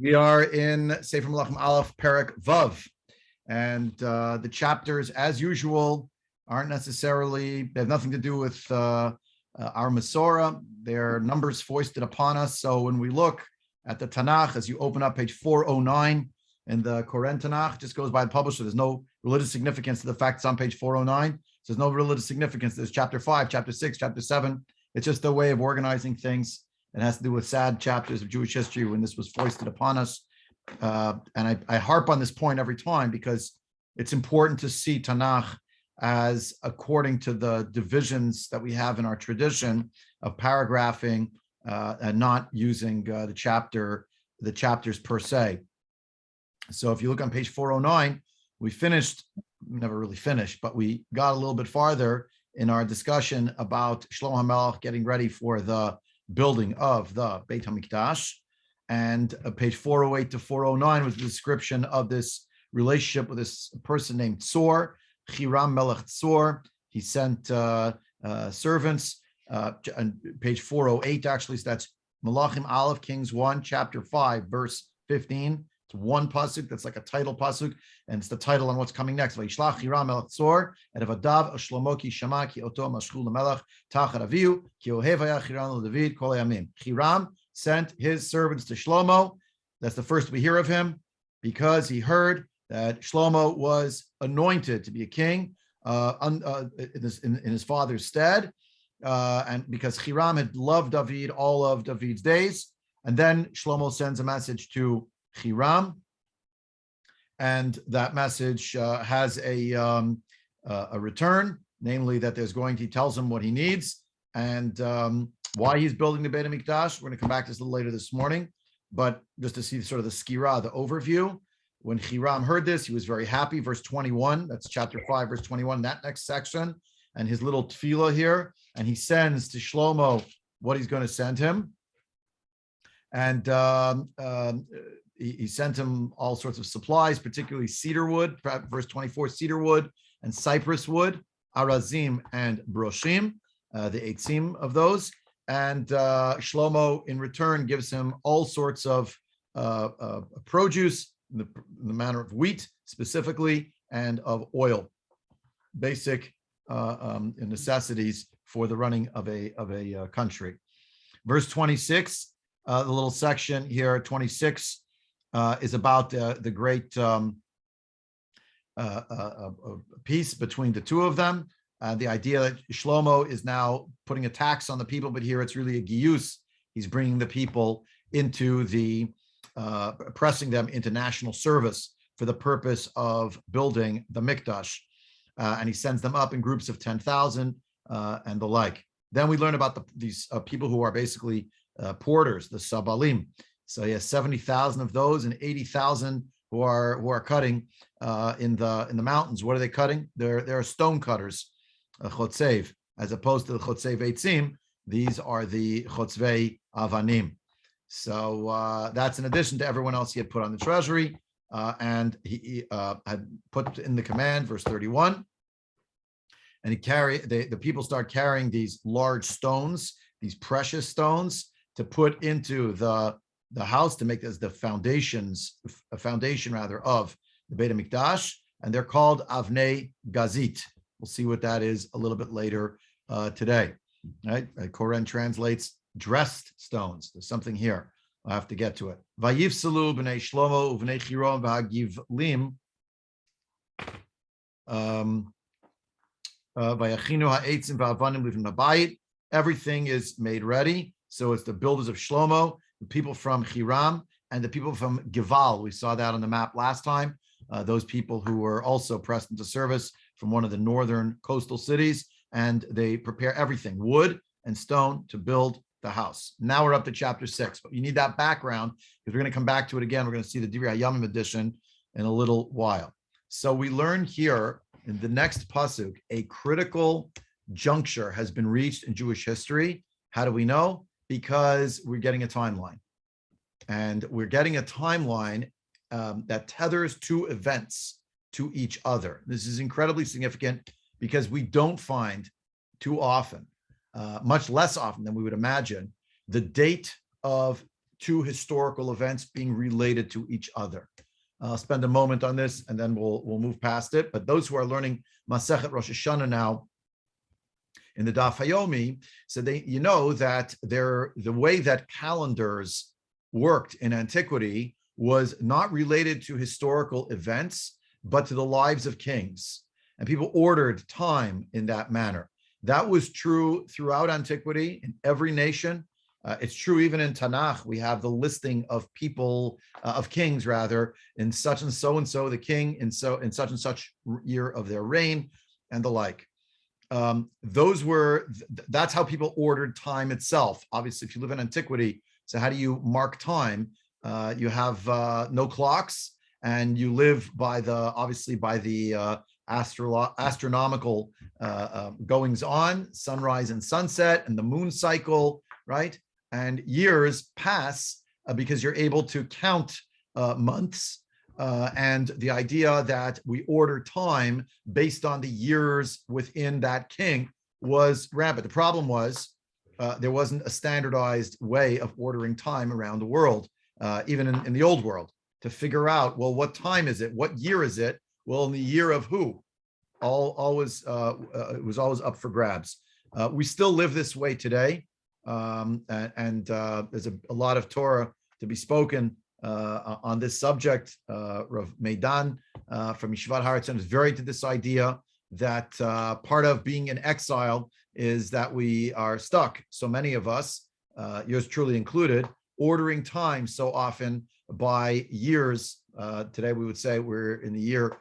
We are in Sefer Melachim Alef, Perek Vav, and the chapters, as usual, aren't necessarily, they have nothing to do with our Masorah. They're numbers foisted upon us. So when we look at the Tanakh, as you open up page 409 in the Koren Tanakh, just goes by the publisher. There's no religious significance to the fact it's on page 409. So there's no religious significance. There's chapter 5, chapter 6, chapter 7. It's just a way of organizing things. It has to do with sad chapters of Jewish history when this was foisted upon us. And I harp on this point every time because it's important to see Tanakh as according to the divisions that we have in our tradition of paragraphing and not using the chapters per se. So if you look on page 409, we never really finished, but we got a little bit farther in our discussion about Shlomo HaMelech getting ready for the building of the Beit HaMikdash. And page 408 to 409 was the description of this relationship with this person named Tzor, Hiram Melech Tzor. He sent servants. And page 408, actually, so that's Melachim Alef, Kings 1, chapter 5, verse 15. It's one pasuk, that's like a title pasuk, and it's the title on what's coming next. Vayishlach Hiram Melech Tzor, and Evadav Shlomo ki shama ki oto mashchul lemelech tachar avihu ki ohev haya Hiram leDavid kol hayamim. Hiram sent his servants to Shlomo. That's the first we hear of him, because he heard that Shlomo was anointed to be a king in his father's stead, and because Hiram had loved David all of David's days. And then Shlomo sends a message to Hiram, and that message has a return, namely that he tells him what he needs and why he's building the Beit HaMikdash. We're going to come back to this a little later this morning, but just to see sort of the skira, the overview. When Hiram heard this, he was very happy. Verse 21, that's chapter 5, verse 21, that next section, and his little tefillah here, and he sends to Shlomo what he's going to send him. And he sent him all sorts of supplies, particularly cedar wood, verse 24, cedar wood and cypress wood, arazim and broshim, the eitzim of those. And Shlomo, in return, gives him all sorts of produce, in the manner of wheat specifically, and of oil, basic necessities for the running of a country. Verse 26, the little section here, 26, is about the great peace between the two of them. The idea that Shlomo is now putting a tax on the people, but here it's really a giyus. He's bringing the people into pressing them into national service for the purpose of building the Mikdash. And he sends them up in groups of 10,000 and the like. Then we learn about these people who are basically porters, the Sabalim. So he has 70,000 of those and 80,000 who are cutting in the mountains. What are they cutting? They're stone cutters, chotzev, as opposed to the chotzev eitzim. These are the chotzvei avanim. So that's in addition to everyone else he had put on the treasury, and he had put in the command, verse 31. And the people start carrying these large stones, these precious stones, to put into the house, to make as the foundation of the Beit HaMikdash, and they're called Avnei Gazit. We'll see what that is a little bit later today. Right? Koren translates dressed stones. There's something here. I'll have to get to it. Vayivsalu b'nei Shlomo u'b'nei Chiron v'hagivlim v'yachinu ha'etzim v'avanim livim habayit. Everything is made ready. So it's the builders of Shlomo, the people from Hiram, and the people from Gival. We saw that on the map last time. Those people who were also pressed into service from one of the northern coastal cities, and they prepare everything, wood and stone, to build the house. Now we're up to chapter 6, but you need that background because we're going to come back to it again. We're going to see the Divrei Hayamim edition in a little while. So we learn here in the next pasuk, a critical juncture has been reached in Jewish history. How do we know? Because we're getting a timeline. And we're getting a timeline that tethers two events to each other. This is incredibly significant because we don't find too often, much less often than we would imagine, the date of two historical events being related to each other. I'll spend a moment on this and then we'll move past it. But those who are learning Masechet Rosh Hashanah now in the Daf Hayomi, so you know that the way that calendars worked in antiquity was not related to historical events, but to the lives of kings. And people ordered time in that manner. That was true throughout antiquity in every nation. It's true even in Tanakh. We have the listing of people, of kings rather, in such and so the king in such and such year of their reign, and the like. That's how people ordered time itself. Obviously, if you live in antiquity, so how do you mark time? You have no clocks, and you live by the astronomical goings on, sunrise and sunset, and the moon cycle, right? And years pass because you're able to count months, and the idea that we order time based on the years within that king was rampant. The problem was there wasn't a standardized way of ordering time around the world, even in the old world, to figure out, well, what time is it? What year is it? Well, in the year of who? It was always up for grabs. We still live this way today. There's a lot of Torah to be spoken on this subject. Rav Meidan from Yeshivat Har Etzion is very into this idea that part of being in exile is that we are stuck. So many of us, yours truly included, ordering time so often by years. Today we would say we're in the year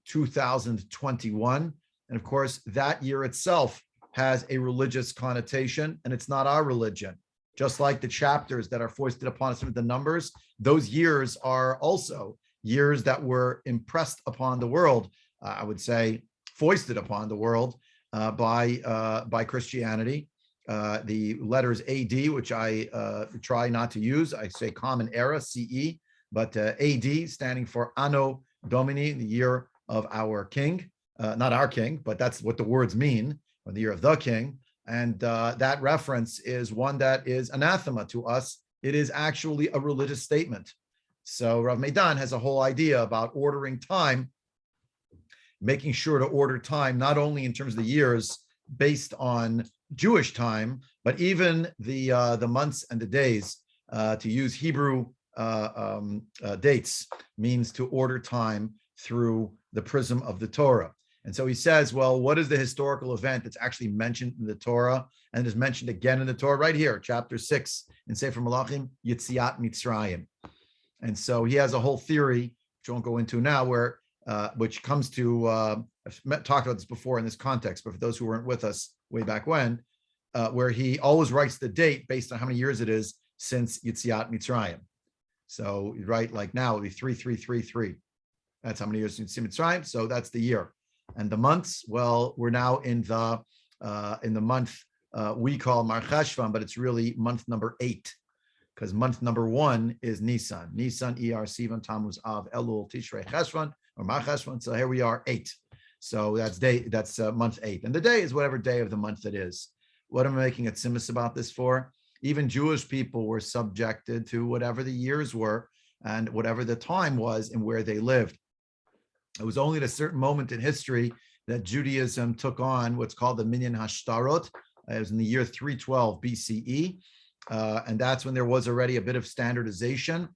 2021. And of course, that year itself has a religious connotation, and it's not our religion. Just like the chapters that are foisted upon us with the numbers, those years are also years that were impressed upon the world, I would say foisted upon the world by Christianity. The letters AD, which I try not to use, I say Common Era, CE, but AD standing for Anno Domini, the year of our king, not our king, but that's what the words mean, or the year of the king. And that reference is one that is anathema to us. It is actually a religious statement. So Rav Meidan has a whole idea about ordering time, making sure to order time, not only in terms of the years based on Jewish time, but even the months and the days. To use Hebrew dates means to order time through the prism of the Torah. And so he says, well, what is the historical event that's actually mentioned in the Torah and is mentioned again in the Torah right here, chapter 6 in Sefer Melachim, Yetziat Mitzrayim. And so he has a whole theory, which I won't go into now, where which comes to, I've talked about this before in this context, but for those who weren't with us way back when, where he always writes the date based on how many years it is since Yetziat Mitzrayim. So you write like now, it'll be 3333. That's how many years since Mitzrayim. So that's the year. And the months, well, we're now in the month we call Mar Cheshvan, but it's really month number 8, because month number 1 is Nisan. Nisan, Iyar, Sivan, Tammuz, Av, Elul, Tishrei, Cheshvan, or Mar Cheshvan. So here we are, 8. So that's month 8, and the day is whatever day of the month it is. What am I making a tzimus about this for? Even Jewish people were subjected to whatever the years were and whatever the time was and where they lived. It was only at a certain moment in history that Judaism took on what's called the Minyan Hashtarot. It was in the year 312 BCE. And that's when there was already a bit of standardization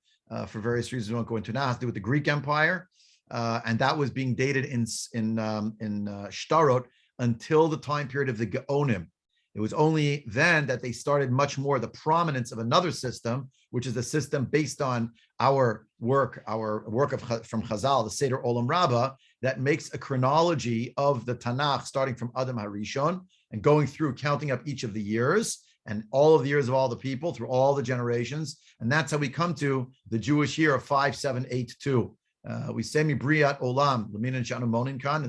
for various reasons we won't go into now. It has to do with the Greek Empire. And that was being dated in Shtarot until the time period of the Gaonim. It was only then that they started much more the prominence of another system, which is the system based on our work from Chazal, the Seder Olam Rabbah, that makes a chronology of the Tanakh starting from Adam HaRishon and going through, counting up each of the years and all of the years of all the people through all the generations. And that's how we come to the Jewish year of 5782. We say Mibriat Olam, Lamin and Shanu Moninkan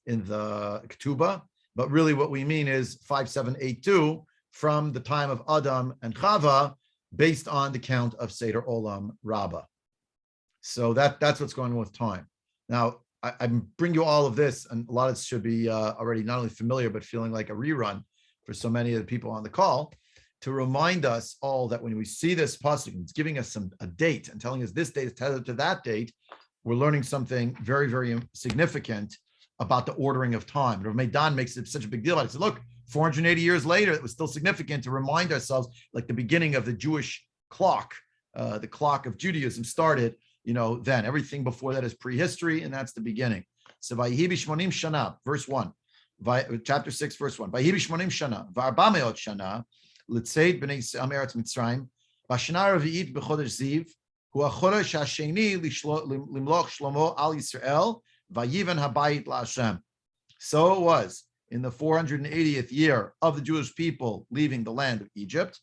in the Ketubah. But really what we mean is 5782 from the time of Adam and Chava based on the count of Seder Olam Rabbah. So that's what's going on with time. Now, I bring you all of this, and a lot of it should be already not only familiar, but feeling like a rerun for so many of the people on the call. to remind us all that when we see this pasuk, it's giving us a date and telling us this date is tethered to that date, we're learning something very, very significant about the ordering of time. Rav Meidan makes it such a big deal about it. He said, look, 480 years later, it was still significant to remind ourselves, like the beginning of the Jewish clock, the clock of Judaism started, then. Everything before that is prehistory, and that's the beginning. So, Vayihi b'shmonim shana, verse 1, chapter 6, verse 1. Vayihi b'shmonim shana, v'arba me'ot shana, l'tzeid b'nei Yisrael me'eretz Mitzrayim, v'shana revi'it b'chodesh Ziv, hu ha'chodesh ha'sheni limloch Shlomo al Yisrael, vayiven habayit la'Hashem. So it was in the 480th year of the Jewish people leaving the land of Egypt,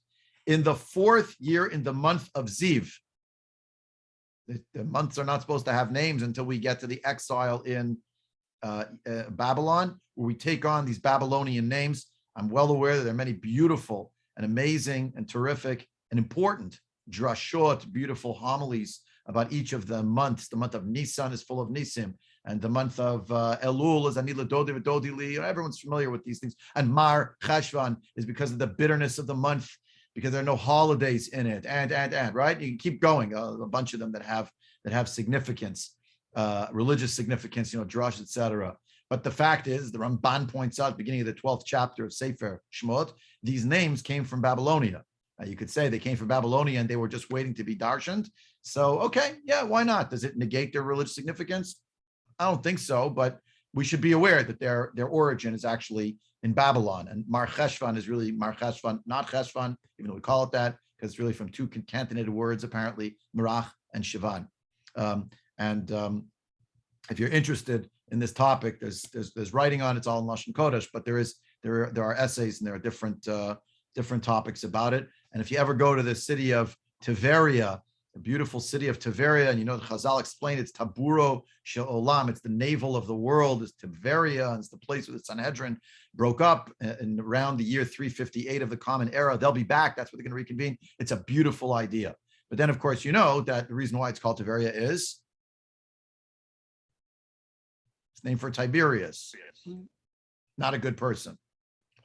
in the 4th year in the month of Ziv. The months are not supposed to have names until we get to the exile in Babylon, where we take on these Babylonian names. I'm well aware that there are many beautiful and amazing and terrific and important drashot, beautiful homilies about each of the months. The month of Nisan is full of Nisim, and the month of Elul is Anila Dodi V'Dodi Li. Everyone's familiar with these things. And Mar Cheshvan is because of the bitterness of the month, because there are no holidays in it, and right. You can keep going. A bunch of them that have significance, religious significance, drush, etc. But the fact is, the Ramban points out at the beginning of the 12th chapter of Sefer Shmot, these names came from Babylonia. You could say they came from Babylonia and they were just waiting to be darshaned. So, okay, yeah, why not? Does it negate their religious significance? I don't think so, but we should be aware that their origin is actually in Babylon. And Mar Cheshvan is really Mar Cheshvan, not Cheshvan, even though we call it that, because it's really from two concatenated words, apparently, Marach and Shivan. If you're interested in this topic, there's writing on it. It's all in Lashon Kodesh, but there are essays and there are different topics about it. And if you ever go to the city of Tiberia, the beautiful city of Tiberia, and the Chazal explained it's Taburo She'olam, it's the navel of the world, it's Tiberia, and it's the place where the Sanhedrin broke up in around the year 358 of the Common Era. They'll be back. That's where they're going to reconvene. It's a beautiful idea. But then, of course, that the reason why it's called Tiberia is it's named for Tiberius. Not a good person.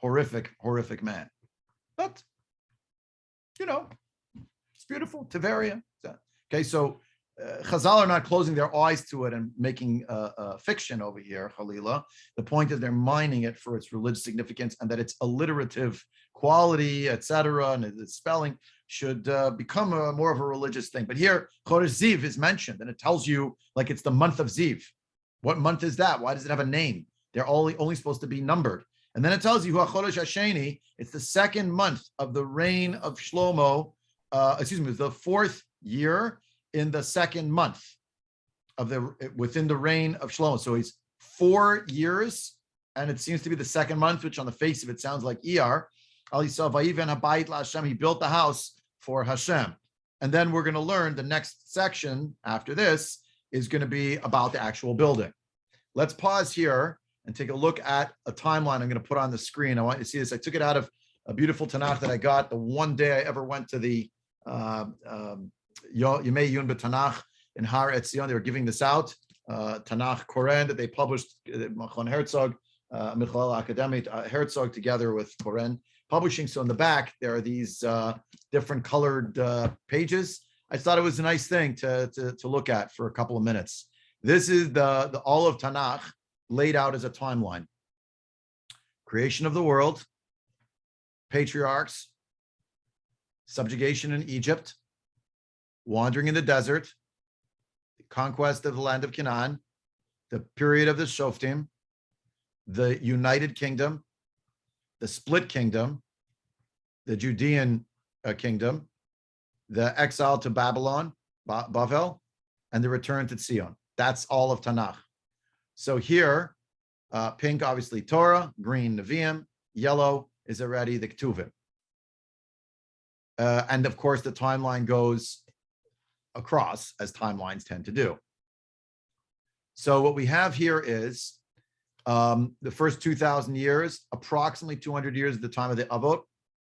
Horrific man. But, it's beautiful. Tiberia. Okay, so Chazal are not closing their eyes to it and making fiction over here, Khalila. The point is they're mining it for its religious significance and that its alliterative quality, etc., and its spelling should become more of a religious thing. But here, Chodesh Ziv is mentioned, and it tells you like it's the month of Ziv. What month is that? Why does it have a name? They're only supposed to be numbered. And then it tells you, Chodesh Hasheni, it's the 2nd month of the reign of Shlomo, it's the 4th year in the 2nd month within the reign of Shlomo. So he's 4 years, and it seems to be the 2nd month, which on the face of it sounds like Iyar. He built the house for Hashem. And then we're going to learn the next section after this is going to be about the actual building. Let's pause here and take a look at a timeline I'm going to put on the screen. I want you to see this. I took it out of a beautiful Tanakh that I got the one day I ever went to the Yemei Yun B'Tanakh in Har Etzion. They were giving this out, Tanakh Koren that they published, Machon Herzog, Michal Academic Herzog together with Koren Publishing. So in the back, there are these different colored pages. I thought it was a nice thing to look at for a couple of minutes. This is the all of Tanakh laid out as a timeline. Creation of the world, patriarchs, subjugation in Egypt, wandering in the desert, the conquest of the land of Canaan, the period of the Shoftim, the United Kingdom, the split kingdom, the Judean kingdom, the exile to Babylon, Bavel, and the return to Zion. That's all of Tanakh. So here, pink, obviously Torah, green, Nevi'im, yellow is already the Ketuvim. And of course, the timeline goes across, as timelines tend to do. So what we have here is the first 2,000 years, approximately 200 years at the time of the Avot.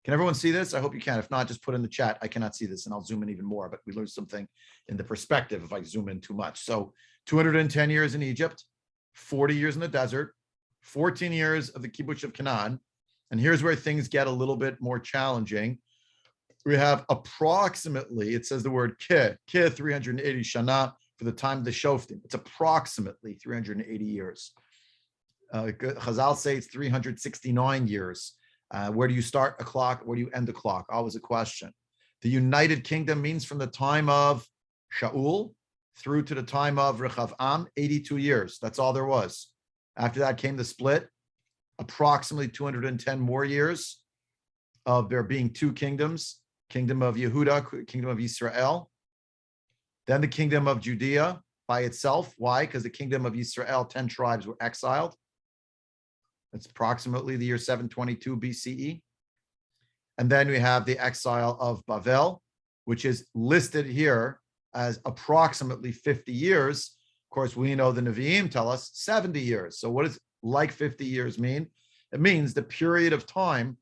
Can everyone see this? I hope you can. If not, just put in the chat. I cannot see this, and I'll zoom in even more, but we learned something in the perspective if I zoom in too much. So 210 years in Egypt, 40 years in the desert, 14 years of the kibbutz of Canaan, And here's where things get a little bit more challenging. We have approximately, it says the word ke 380 shana for the time of the Shoftim. It's approximately 380 years. Chazal say it's 369 years. Where do you start a clock? Where do you end a clock? Always a question. The United Kingdom means from the time of Shaul through to the time of Rechavam, 82 years. That's all there was. After that came the split, approximately 210 more years of there being two kingdoms, kingdom of Yehuda, kingdom of Israel, then the kingdom of Judea by itself. Why? Because the kingdom of Israel, 10 tribes were exiled. It's approximately the year 722 BCE. And then we have the exile of Bavel, which is listed here as approximately 50 years. Of course, we know the Nevi'im tell us 70 years. So what does like 50 years mean? It means the period of time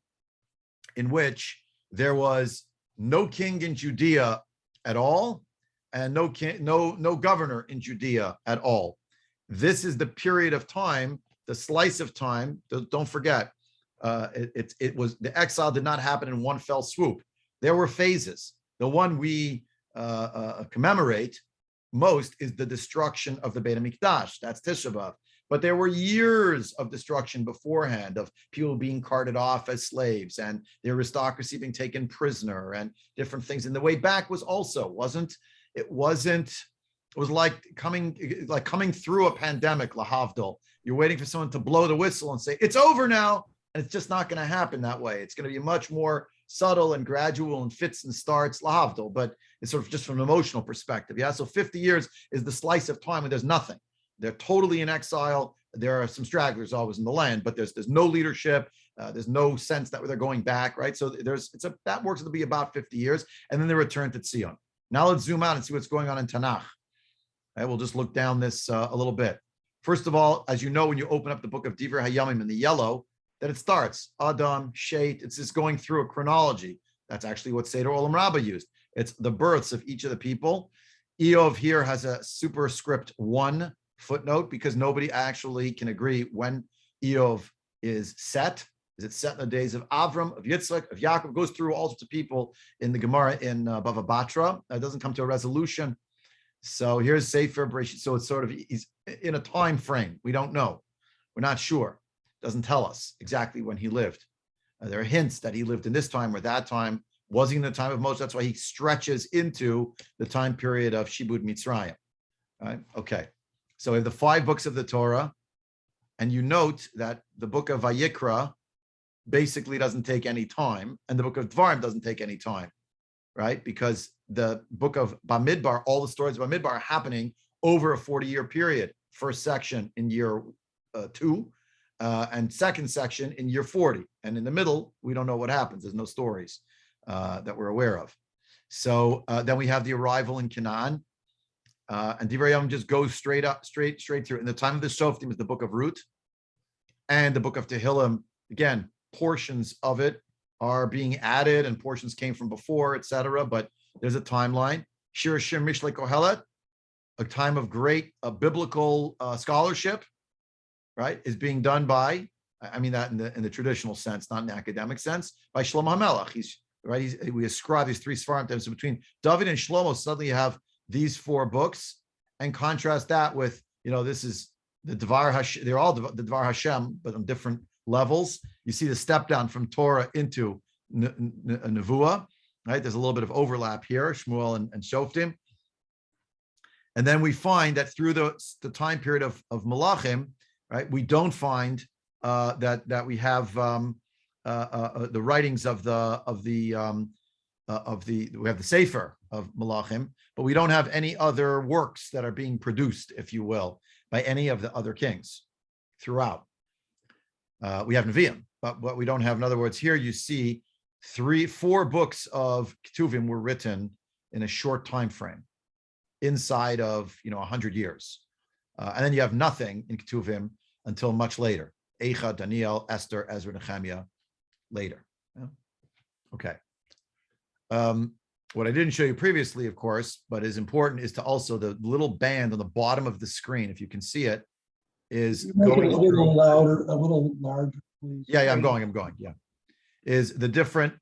in which there was no king in Judea at all and no governor in Judea at all. This is the period of time, the slice of time. Don't forget, it was the exile did not happen in one fell swoop. There were phases. The one we commemorate most is the destruction of the Beit HaMikdash. That's Tisha B'Av. But there were years of destruction beforehand, of people being carted off as slaves and the aristocracy being taken prisoner and different things. And the way back was also it was like coming through a pandemic, lahavdil. You're waiting for someone to blow the whistle and say, it's over now. And it's just not going to happen that way. It's going to be much more subtle and gradual and fits and starts, lahavdil, but it's sort of just from an emotional perspective. Yeah. So 50 years is the slice of time when there's nothing. They're totally in exile. There are some stragglers always in the land, but there's no leadership. There's no sense that they're going back, right? So that works to be about 50 years, and then they return to Tzion. Now let's zoom out and see what's going on in Tanakh. Right, we'll just look down this a little bit. First of all, as you know, when you open up the book of Divrei Hayamim in the yellow, that it starts Adam, Shet. It's just going through a chronology. That's actually what Seder Olam Rabbah used. It's the births of each of the people. Eov here has a superscript 1 footnote because nobody actually can agree when Eov is set. Is it set in the days of Avram, of Yitzchak, of Yaakov? It goes through all sorts of people in the Gemara in Bava Batra. It doesn't come to a resolution. So here's Sefer Bereshit. So it's sort of, he's in a time frame. We don't know. We're not sure. It doesn't tell us exactly when he lived. There are hints that he lived in this time or that time. Was he in the time of Moses? That's why he stretches into the time period of Shibud Mitzrayim. Right? Okay. So we have the 5 books of the Torah, and you note that the book of Vayikra basically doesn't take any time, and the book of Dvarim doesn't take any time, right? Because the book of Bamidbar, all the stories of Bamidbar are happening over a 40-year period. First section in year 2, and second section in year 40. And in the middle, we don't know what happens. There's no stories that we're aware of. So then we have the arrival in Canaan. And Divrei Hayamim just goes straight through. In the time of the Shoftim is the book of Ruth and the book of Tehillim. Again, portions of it are being added and portions came from before, etc. But there's a timeline. Shir Shir Mishlei Kohelet, a time of great biblical scholarship, right, is being done by, I mean that in the traditional sense, not in the academic sense, by Shlomo HaMelech. We ascribe these 3 Sfarim to him. So between David and Shlomo, suddenly you have these 4 books, and contrast that with, this is the Dvar Hashem. They're all the Dvar Hashem, but on different levels. You see the step down from Torah into Nevuah, right? There's a little bit of overlap here, Shmuel and Shoftim. And then we find that through the time period of Melachim, right, we don't find that we have the writings of the we have the Sefer of Melachim, but we don't have any other works that are being produced, if you will, by any of the other kings throughout. We have Nevi'im, but what we don't have, in other words, here you see 4 books of Ketuvim were written in a short time frame, inside of 100 years, and then you have nothing in Ketuvim until much later. Eicha, Daniel, Esther, Ezra, Nehemiah, later. Yeah. Okay. What I didn't show you previously, of course, but is important, is to also the little band on the bottom of the screen, if you can see it, is going a little louder, a little larger. Yeah, I'm going. Yeah, is the different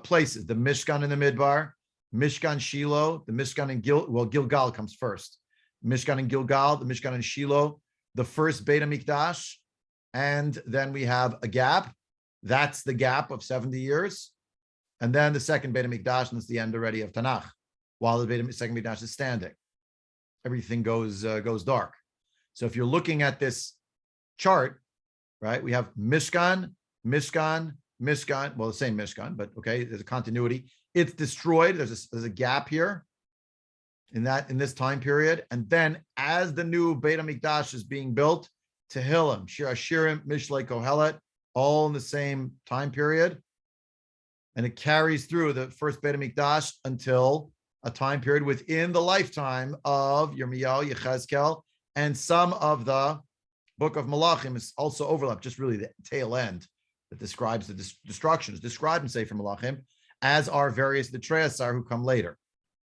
places. The Mishkan in the Midbar, Mishkan Shiloh, the Mishkan in Gilgal comes first. Mishkan in Gilgal, the Mishkan in Shiloh, the first Beit HaMikdash, and then we have a gap. That's the gap of 70 years. And then the second Beit HaMikdash, and it's the end already of Tanakh, while the second Mikdash is standing. Everything goes dark. So if you're looking at this chart, right, we have Mishkan, well, the same Mishkan, but okay, there's a continuity. It's destroyed. There's a gap here in this time period. And then as the new Beit HaMikdash is being built, Tehillim, Shir Hashirim, Mishlei Kohelet, all in the same time period. And it carries through the first Beit HaMikdash until a time period within the lifetime of Yirmiyahu, Yechezkel, and some of the book of Melachim is also overlapped, just really the tail end that describes the destruction is described in Sefer Melachim, as are various the Treasar who come later.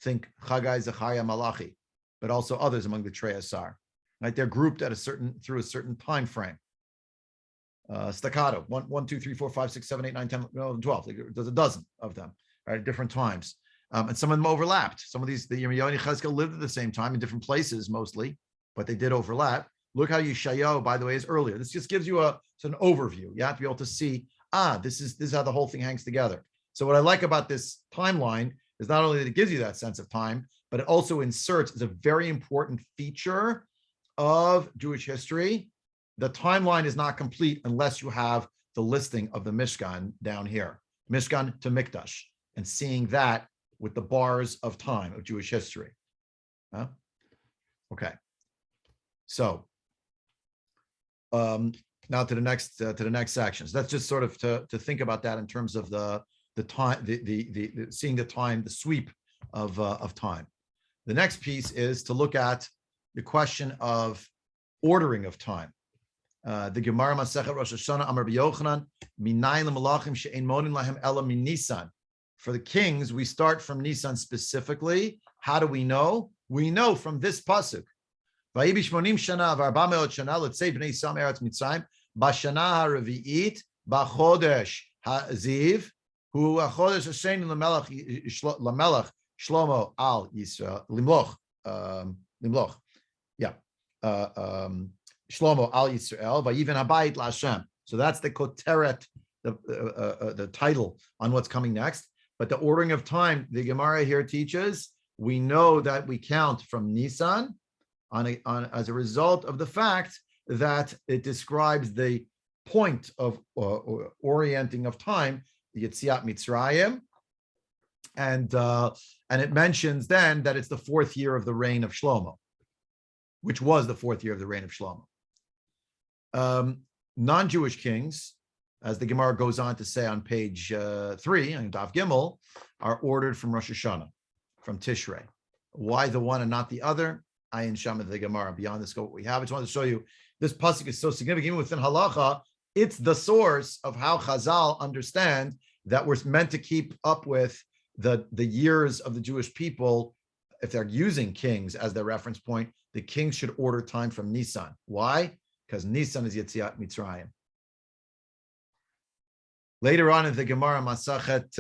Think Chagai, Zechariah, Malachi, but also others among the Treasar. Right? They're grouped through a certain time frame. Staccato, 1, 2, 3, 4, 5, 6, 7, 8, 9, 10, 11, 12. There's a dozen of them, right, at different times. And some of them overlapped. Some of these, the Yirmiyahu and Yechezkel lived at the same time in different places mostly, but they did overlap. Look how Yeshayahu, by the way, is earlier. This just gives you an overview. You have to be able to see, this is how the whole thing hangs together. So what I like about this timeline is not only that it gives you that sense of time, but it also inserts as a very important feature of Jewish history. The timeline is not complete unless you have the listing of the Mishkan down here, Mishkan to Mikdash, and seeing that with the bars of time of Jewish history. Okay. So now to the next sections. That's just sort of to think about that in terms of the time, the seeing the time, the sweep of time. The next piece is to look at the question of ordering of time. The Gemara Masechet Rosh Hashanah Amar B'Yochanan Minayin L'Malachim She'ein Monin Lahem Ela Min Nisan. For the kings, we start from Nisan specifically. How do we know? We know from this pasuk. Vayibi Shmonim Shana V'Arba Me'ot Shana L'Tzei B'nei Yisrael Eretz Mitzrayim B'Shana HaRevi'it B'Chodesh HaZiv Hu HaChodesh Hashem L'Melech Shlomo Al Yisrael Limloch Shlomo Al Yisrael Vayiven Habayit LaHashem. So that's the koteret, the title on what's coming next. But the ordering of time, the Gemara here teaches, we know that we count from Nisan as a result of the fact that it describes the point of orienting of time, the Yetziat Mitzrayim, and it mentions then that it's the 4th year of the reign of Shlomo, which was the 4th year of the reign of Shlomo. Non-Jewish kings, as the Gemara goes on to say on page 3, on Daf Gimel, are ordered from Rosh Hashanah, from Tishrei. Why the one and not the other? Ayin Shama the Gemara. Beyond the scope we have, I just wanted to show you this pasuk is so significant. Even within halacha, it's the source of how Chazal understand that we're meant to keep up with the years of the Jewish people. If they're using kings as their reference point, the kings should order time from Nisan. Why? Because Nisan is Yetziat Mitzrayim. Later on in the Gemara Masachet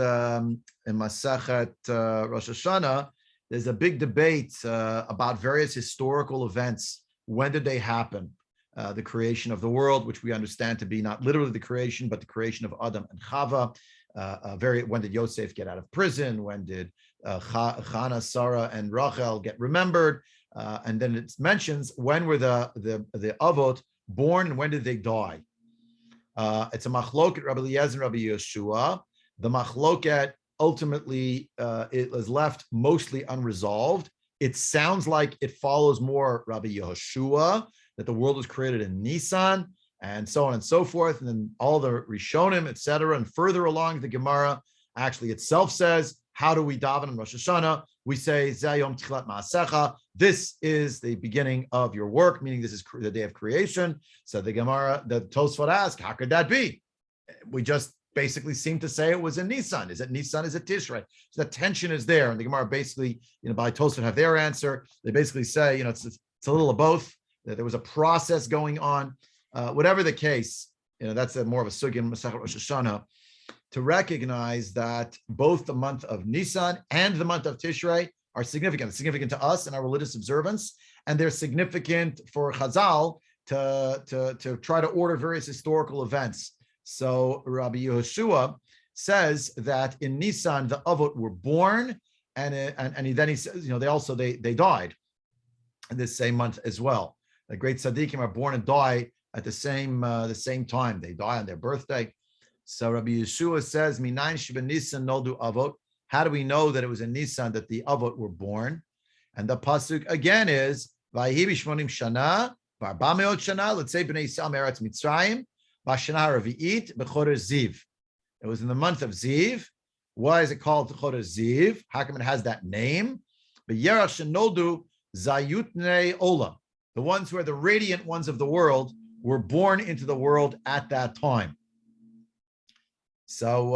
Rosh Hashanah, there's a big debate about various historical events. When did they happen? The creation of the world, which we understand to be not literally the creation, but the creation of Adam and Chava. When did Yosef get out of prison? When did Chana, Sarah, and Rachel get remembered? And then it mentions when were the Avot born and when did they die? It's a machloket, Rabbi Eliezer and Rabbi Yeshua. The machloket ultimately it was left mostly unresolved. It sounds like it follows more Rabbi Yehoshua, that the world was created in Nisan, and so on and so forth. And then all the Rishonim, etc. And further along, the Gemara actually itself says, how do we daven on Rosh Hashanah? We say, Zayom Tchilat Ma'asecha. This is the beginning of your work, meaning this is the day of creation. So the Gemara, the Tosfot asks, how could that be? We just basically seem to say it was in Nisan. Is it Nisan? Is it Tishrei? So the tension is there. And the Gemara basically, by Tosfot have their answer. They basically say, it's a little of both. that there was a process going on. Whatever the case, that's more of a sugya in Masechet Rosh Hashanah, to recognize that both the month of Nisan and the month of Tishrei are significant. It's significant to us in our religious observance, and they're significant for Chazal to try to order various historical events. So Rabbi Yehoshua says that in Nisan the Avot were born, and he says, they died in this same month as well. The great tzaddikim are born and die at the same time. They die on their birthday. So Rabbi Yeshua says, "Minayin sheben Nisan noldu Avot." How do we know that it was in Nisan that the Avot were born? And the pasuk again is Vayihi b'shmonim shana v'arba meot shana l'tzei b'nei Yisrael me'eretz Mitzrayim b'shana haravi'it b'chodesh Ziv. It was in the month of Ziv. Why is it called Chodesh Ziv? How come it has that name? B'yerach shenoldu zayutnei olam. The ones who are the radiant ones of the world were born into the world at that time. So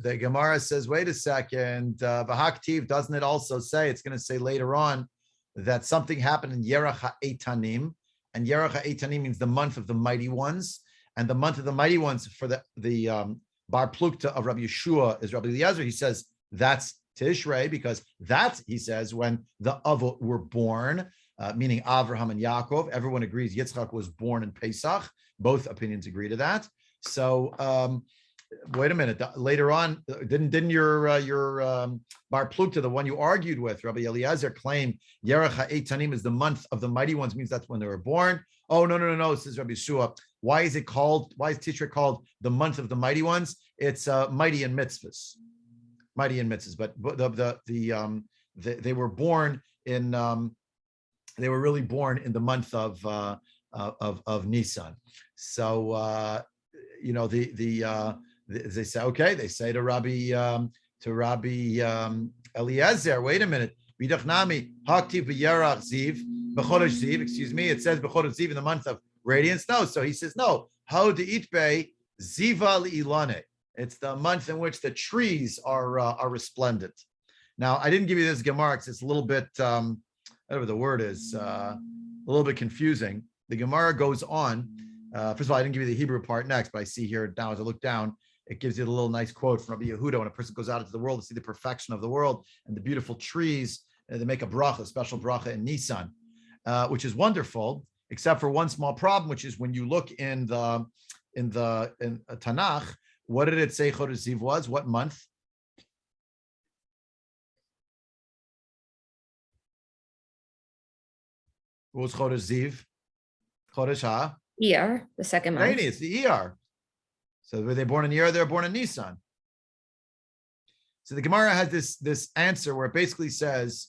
the Gemara says, wait a second, V'haktiv, doesn't it also say, it's going to say later on, that something happened in Yerach HaEtanim, and Yerach HaEtanim means the month of the mighty ones, and the month of the mighty ones for the Bar Plukta of Rabbi Yeshua is Rabbi Eliezer. He says that's Tishrei, because that's, he says, when the Avot were born, meaning Avraham and Yaakov. Everyone agrees Yitzchak was born in Pesach. Both opinions agree to that. So wait a minute. Later on, didn't your Bar Plukta, the one you argued with, Rabbi Eliezer, claim Yerach HaEtanim is the month of the mighty ones, means that's when they were born? Oh, no, says Rabbi Yeshua. Why is Tishrei called the month of the mighty ones? It's mighty in mitzvahs. Mighty in mitzvahs. But they were born in they were really born in the month of Nisan. So they say, okay, they say to Rabbi Eliezer, wait a minute. B'dachnami haktiv b'yerach ziv b'chodesh ziv. Excuse me, it says b'chodesh ziv in the month of radiance. No, so he says no. How deitbe ziva li'ilane. It's the month in which the trees are resplendent. Now, I didn't give you this Gemara because it's a little bit, whatever the word is, a little bit confusing. The Gemara goes on. First of all, I didn't give you the Hebrew part next, but I see here now as I look down, it gives you a little nice quote from Rabbi Yehuda. When a person goes out into the world to see the perfection of the world and the beautiful trees, they make a bracha, a special bracha in Nisan, which is wonderful, except for one small problem, which is when you look in Tanakh, what did it say Chodesh Ziv was? What month? What was Chodesh Ziv? Chodesh Ha? Iyar, the second month. It's the Iyar. So were they born in Iyar? They were born in Nisan. So the Gemara has this answer where it basically says,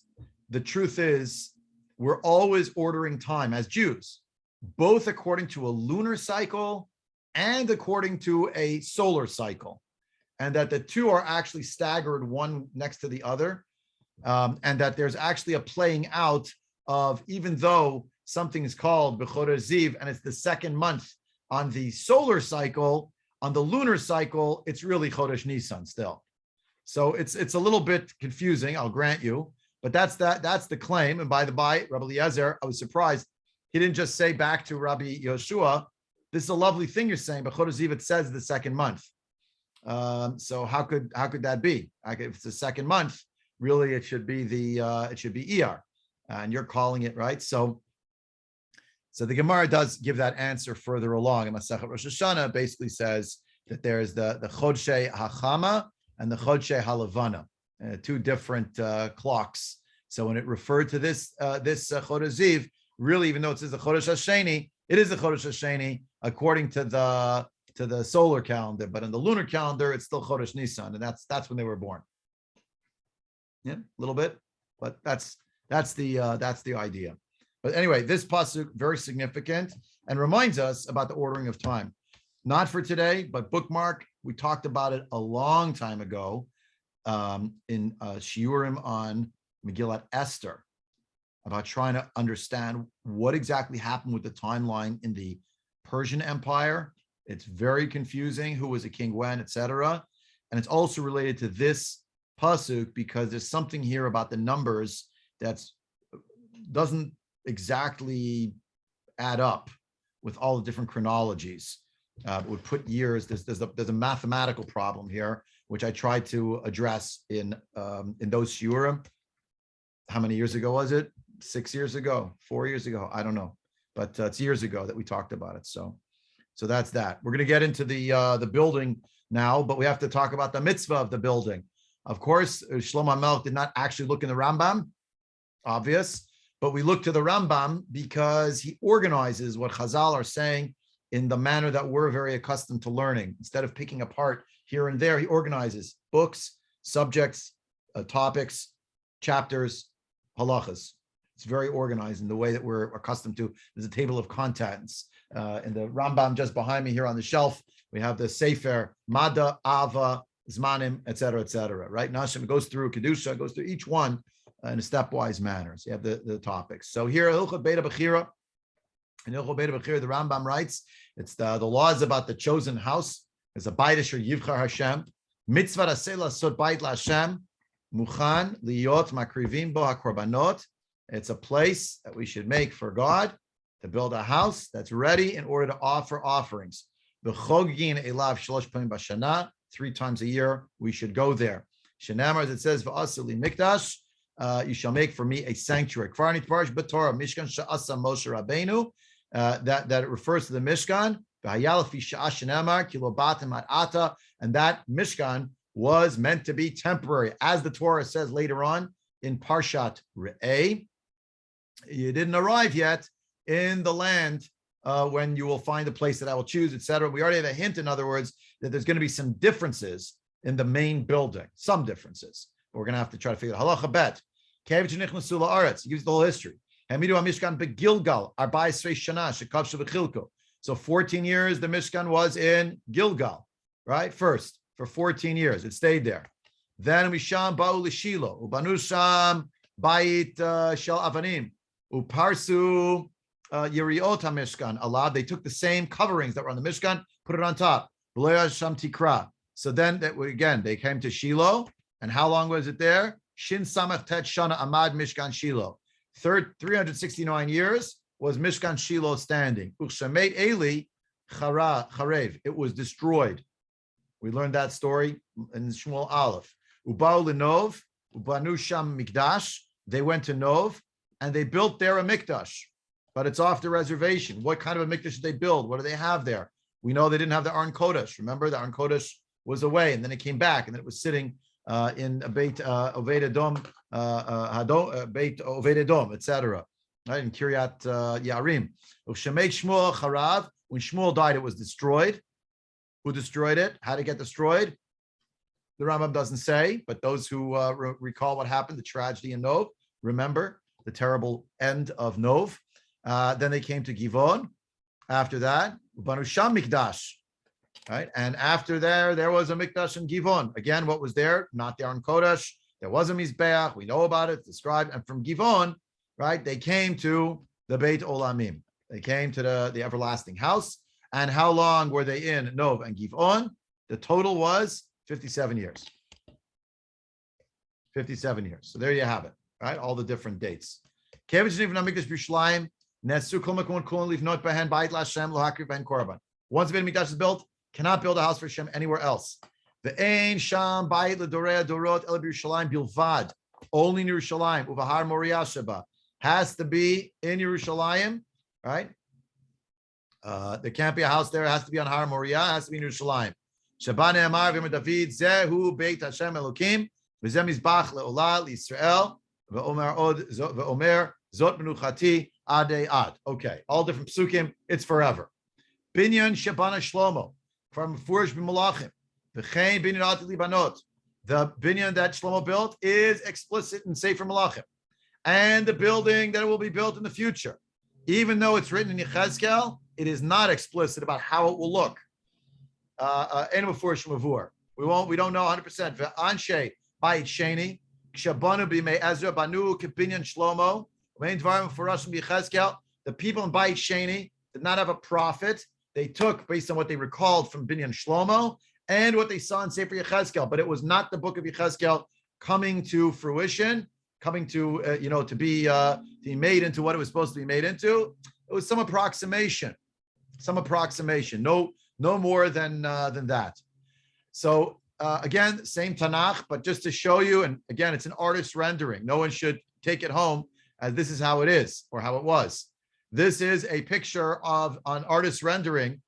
the truth is, we're always ordering time as Jews, both according to a lunar cycle and according to a solar cycle, and that the two are actually staggered one next to the other, and that there's actually a playing out of, even though something is called B'chodesh Ziv and it's the second month on the solar cycle, on the lunar cycle, it's really Chodesh Nisan still. So it's a little bit confusing, I'll grant you, but that's the claim. And by the by, Rabbi Eliezer, I was surprised he didn't just say back to Rabbi Yehoshua, this is a lovely thing you're saying, but Chodesh Ziv, it says the second month. So how could that be? If it's the second month, really it should be Iyar, and you're calling it right. So the Gemara does give that answer further along. And Masechet Rosh Hashanah basically says that there's the Chodshei Hachama and the Chodshei Halavana, two different clocks. So when it referred to this Chodesh Ziv, really, even though it says the Chodesh Hasheni, it is the Chodesh Hasheni according to the solar calendar, but in the lunar calendar, it's still Chodesh Nisan, and that's when they were born. Yeah, a little bit, but that's the idea. But anyway, this pasuk very significant and reminds us about the ordering of time. Not for today, but bookmark. We talked about it a long time ago in Shiurim on Megillat Esther, about trying to understand what exactly happened with the timeline in the Persian Empire. It's very confusing, who was a king when, etc. And it's also related to this pasuk because there's something here about the numbers that doesn't exactly add up with all the different chronologies. It would put years. There's a mathematical problem here, which I tried to address in those shiurim. How many years ago was it? 6 years ago, 4 years ago? I don't know, but it's years ago that we talked about it. So that's that. We're going to get into the building now, but we have to talk about the mitzvah of the building. Of course, Shlomo HaMelech did not actually look in the Rambam, obvious, but we look to the Rambam because he organizes what Chazal are saying in the manner that we're very accustomed to learning. Instead of picking apart here and there, he organizes books, subjects, topics, chapters, halachas. It's very organized in the way that we're accustomed to. There's a table of contents. In the Rambam just behind me here on the shelf, we have the Sefer, Mada, Ava, Zmanim, etc., right? Nashim goes through Kedusha, goes through each one in a stepwise manner. So you have the topics. So here, Hilchot Beit Bechira, in Hilchot Beit Bechira, the Rambam writes, it's the laws about the chosen house. It's a Beit Asher Yivchar Hashem, Mitzvah Aseh Lasot Beit LaHashem, Muchan Liyot Makrivim Bo HaKorbanot. It's a place that we should make for God, to build a house that's ready in order to offer offerings. The Chogin Elav Shalosh Pamim Bashana, 3 times a year, we should go there. Shenamar, as it says, V'asili Mikdash, you shall make for me a sanctuary. Kvarnit Parsh B'Torah, Mishkan Sha'asa Moshe Rabbeinu, that it refers to the Mishkan, V'hayalafi Sha'ash Shenamar, Kilobatim Ata, and that Mishkan was meant to be temporary, as the Torah says later on in Parshat Re'eh. You didn't arrive yet in the land when you will find the place that I will choose, etc. We already have a hint, in other words, that there's going to be some differences in the main building, some differences. But we're going to have to try to figure it out. Halacha bet. He gives the whole history. So 14 years the Mishkan was in Gilgal, right? First, for 14 years, it stayed there. Then Misham Ba'u L'Shilo, Ubanu Sham Bayit Shel Avanim, Uparsu Yeriot HaMishkan Alad. They took the same coverings that were on the Mishkan, put it on top. Sham Tikra. So then, again, they came to Shiloh, and how long was it there? Shin Samach Tet Shana Amad Mishkan Shiloh. 369 years was Mishkan Shiloh standing. Uchshamet Eli Charev. It was destroyed. We learned that story in Shmuel Alef. Ubau Lenov, Ubanu Sham Mikdash. They went to Nov and they built there a Mikdash, but it's off the reservation. What kind of a Mikdash did they build? What do they have there? We know they didn't have the Aron Kodesh. Remember, the Aron Kodesh was away, and then it came back, and then it was sitting in Beit Oved Edom, Beit Oved Edom, etc. Right, in Kiryat Yarim. Shemei Shmuel Charav. When Shmuel died, it was destroyed. Who destroyed it? How did it get destroyed? The Rambam doesn't say, but those who recall what happened, the tragedy in Nov, remember the terrible end of Nov. Then they came to Givon. After that, Ubanu Sham Mikdash. Right, and after there was a Mikdash in Givon. Again, what was there? Not the Aron Kodesh. There was a Mizbeach. We know about it. It's described. And from Givon, right, they came to the Beit Olamim. They came to the everlasting house. And how long were they in Nov and Givon? The total was 57 years. 57 years. So there you have it, right? All the different dates. Once the Beit Mikdash is built, cannot build a house for Hashem anywhere else. The Ein Sham Bait LeDorei Dorot El Yerushalayim Bilvad. Only in Yerushalayim. Uvahar Moriah Sheba. Has to be in Yerushalayim, right? There can't be a house there. It has to be on Har Moriah. It has to be in Yerushalayim. Shabane Amar V'Mer David Zehu Beit Hashem Elokim V'Zeh Mizbach LeOlah LYisrael V'Omer Zot Menuchati Adei Ad. Okay, all different psukim. It's forever. Binyan Shabana Shlomo from Furish B'Melachim. V'Chein Binyan Ati Libanot. The binyan that Shlomo built is explicit in Sefer Melachim, and the building that will be built in the future, even though it's written in Yechezkel, it is not explicit about how it will look. We don't know 100%. Ve'anshe Bait Sheni Kshabanu B'Mei Ezra Banu Kibinyan Shlomo. The people in Bait Sheni did not have a prophet. They took based on what they recalled from Binyan Shlomo and what they saw in Sefer Yechezkel, but it was not the book of Yechezkel coming to fruition, coming to to be made into what it was supposed to be made into. It was some approximation. No more than that. So again, same Tanakh, but just to show you, and again, it's an artist's rendering. No one should take it home as this is how it is or how it was. This is a picture of an artist's rendering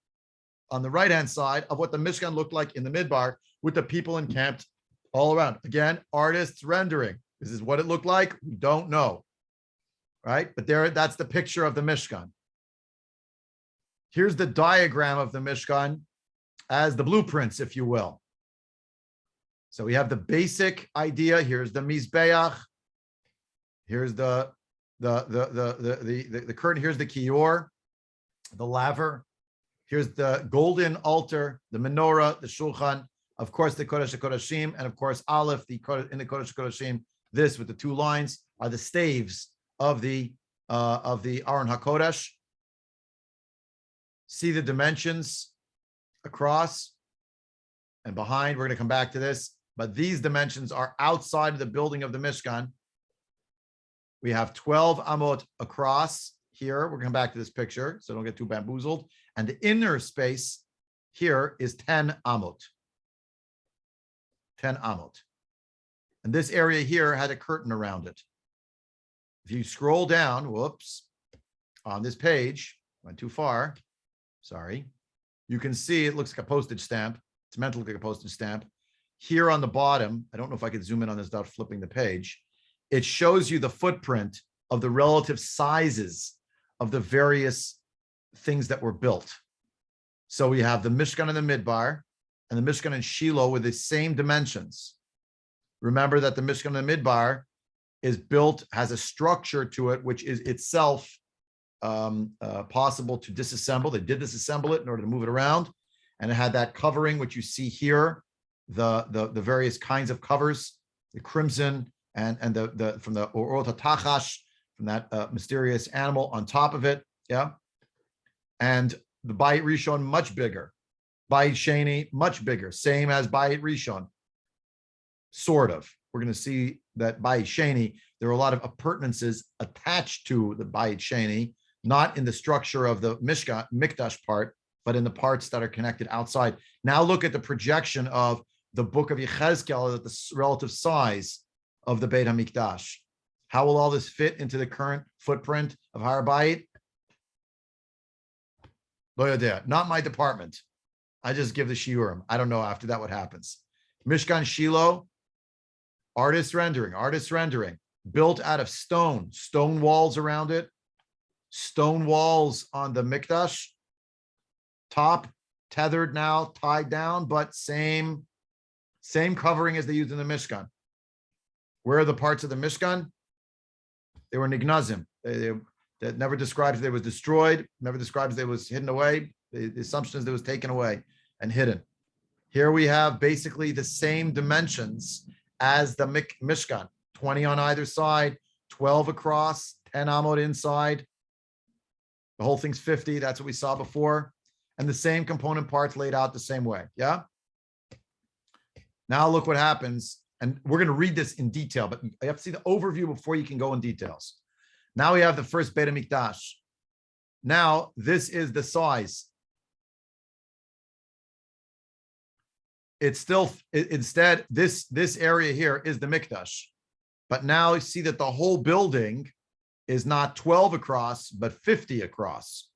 on the right-hand side of what the Mishkan looked like in the Midbar with the people encamped all around. Again, artist's rendering. This is what it looked like. We don't know, right? But there, that's the picture of the Mishkan. Here's the diagram of the Mishkan as the blueprints, if you will. So we have the basic idea. Here's the Mizbeach. Here's the curtain. Here's the Kior, the laver. Here's the golden altar, the menorah, the shulchan. Of course, the Kodesh HaKodashim, and of course, Alef, in the Kodesh HaKodashim. This with the two lines are the staves of the Aron HaKodesh. See the dimensions across and behind. We're going to come back to this, but these dimensions are outside of the building of the Mishkan. We have 12 amot across here. We're going to come back to this picture, so don't get too bamboozled. And the inner space here is 10 amot. 10 amot. And this area here had a curtain around it. If you scroll down, whoops, on this page, went too far, sorry, you can see it looks like a postage stamp. It's meant to look like a postage stamp. Here on the bottom, I don't know if I could zoom in on this without flipping the page. It shows you the footprint of the relative sizes of the various things that were built. So we have the Mishkan and the Midbar and the Mishkan and Shiloh with the same dimensions. Remember that the Mishkan and the Midbar is built, has a structure to it, which is itself possible to disassemble. They did disassemble it in order to move it around. And it had that covering, which you see here, the various kinds of covers, the crimson and the from the Orot HaTachash, from that mysterious animal on top of it. Yeah. And the Bayit Rishon, much bigger. Bayit Sheni, much bigger. Same as Bayit Rishon. Sort of. We're going to see that Bayit Sheni, there are a lot of appurtenances attached to the Bayit Sheni, not in the structure of the Mishkan, Mikdash part, but in the parts that are connected outside. Now look at the projection of the book of Yechezkel at the relative size of the Beit HaMikdash. How will all this fit into the current footprint of Har Bayit? Lo yodea, not my department. I just give the shiurim. I don't know after that what happens. Mishkan Shiloh, artist rendering, built out of stone walls around it, stone walls on the Mikdash, top tethered now, tied down, but same covering as they used in the Mishkan. Where are the parts of the Mishkan? They were nignazim. That never describes they was destroyed, never describes they was hidden away. The assumption is they was taken away and hidden. Here we have basically the same dimensions as the Mishkan, 20 on either side, 12 across, 10 amot inside. The whole thing's 50. That's what we saw before. And the same component parts laid out the same way. Yeah. Now look what happens. And we're going to read this in detail, but you have to see the overview before you can go in details. Now we have the first Beit HaMikdash. Now this is the size. It's still, instead, this area here is the Mikdash. But now you see that the whole building is not 12 across, but 50 across.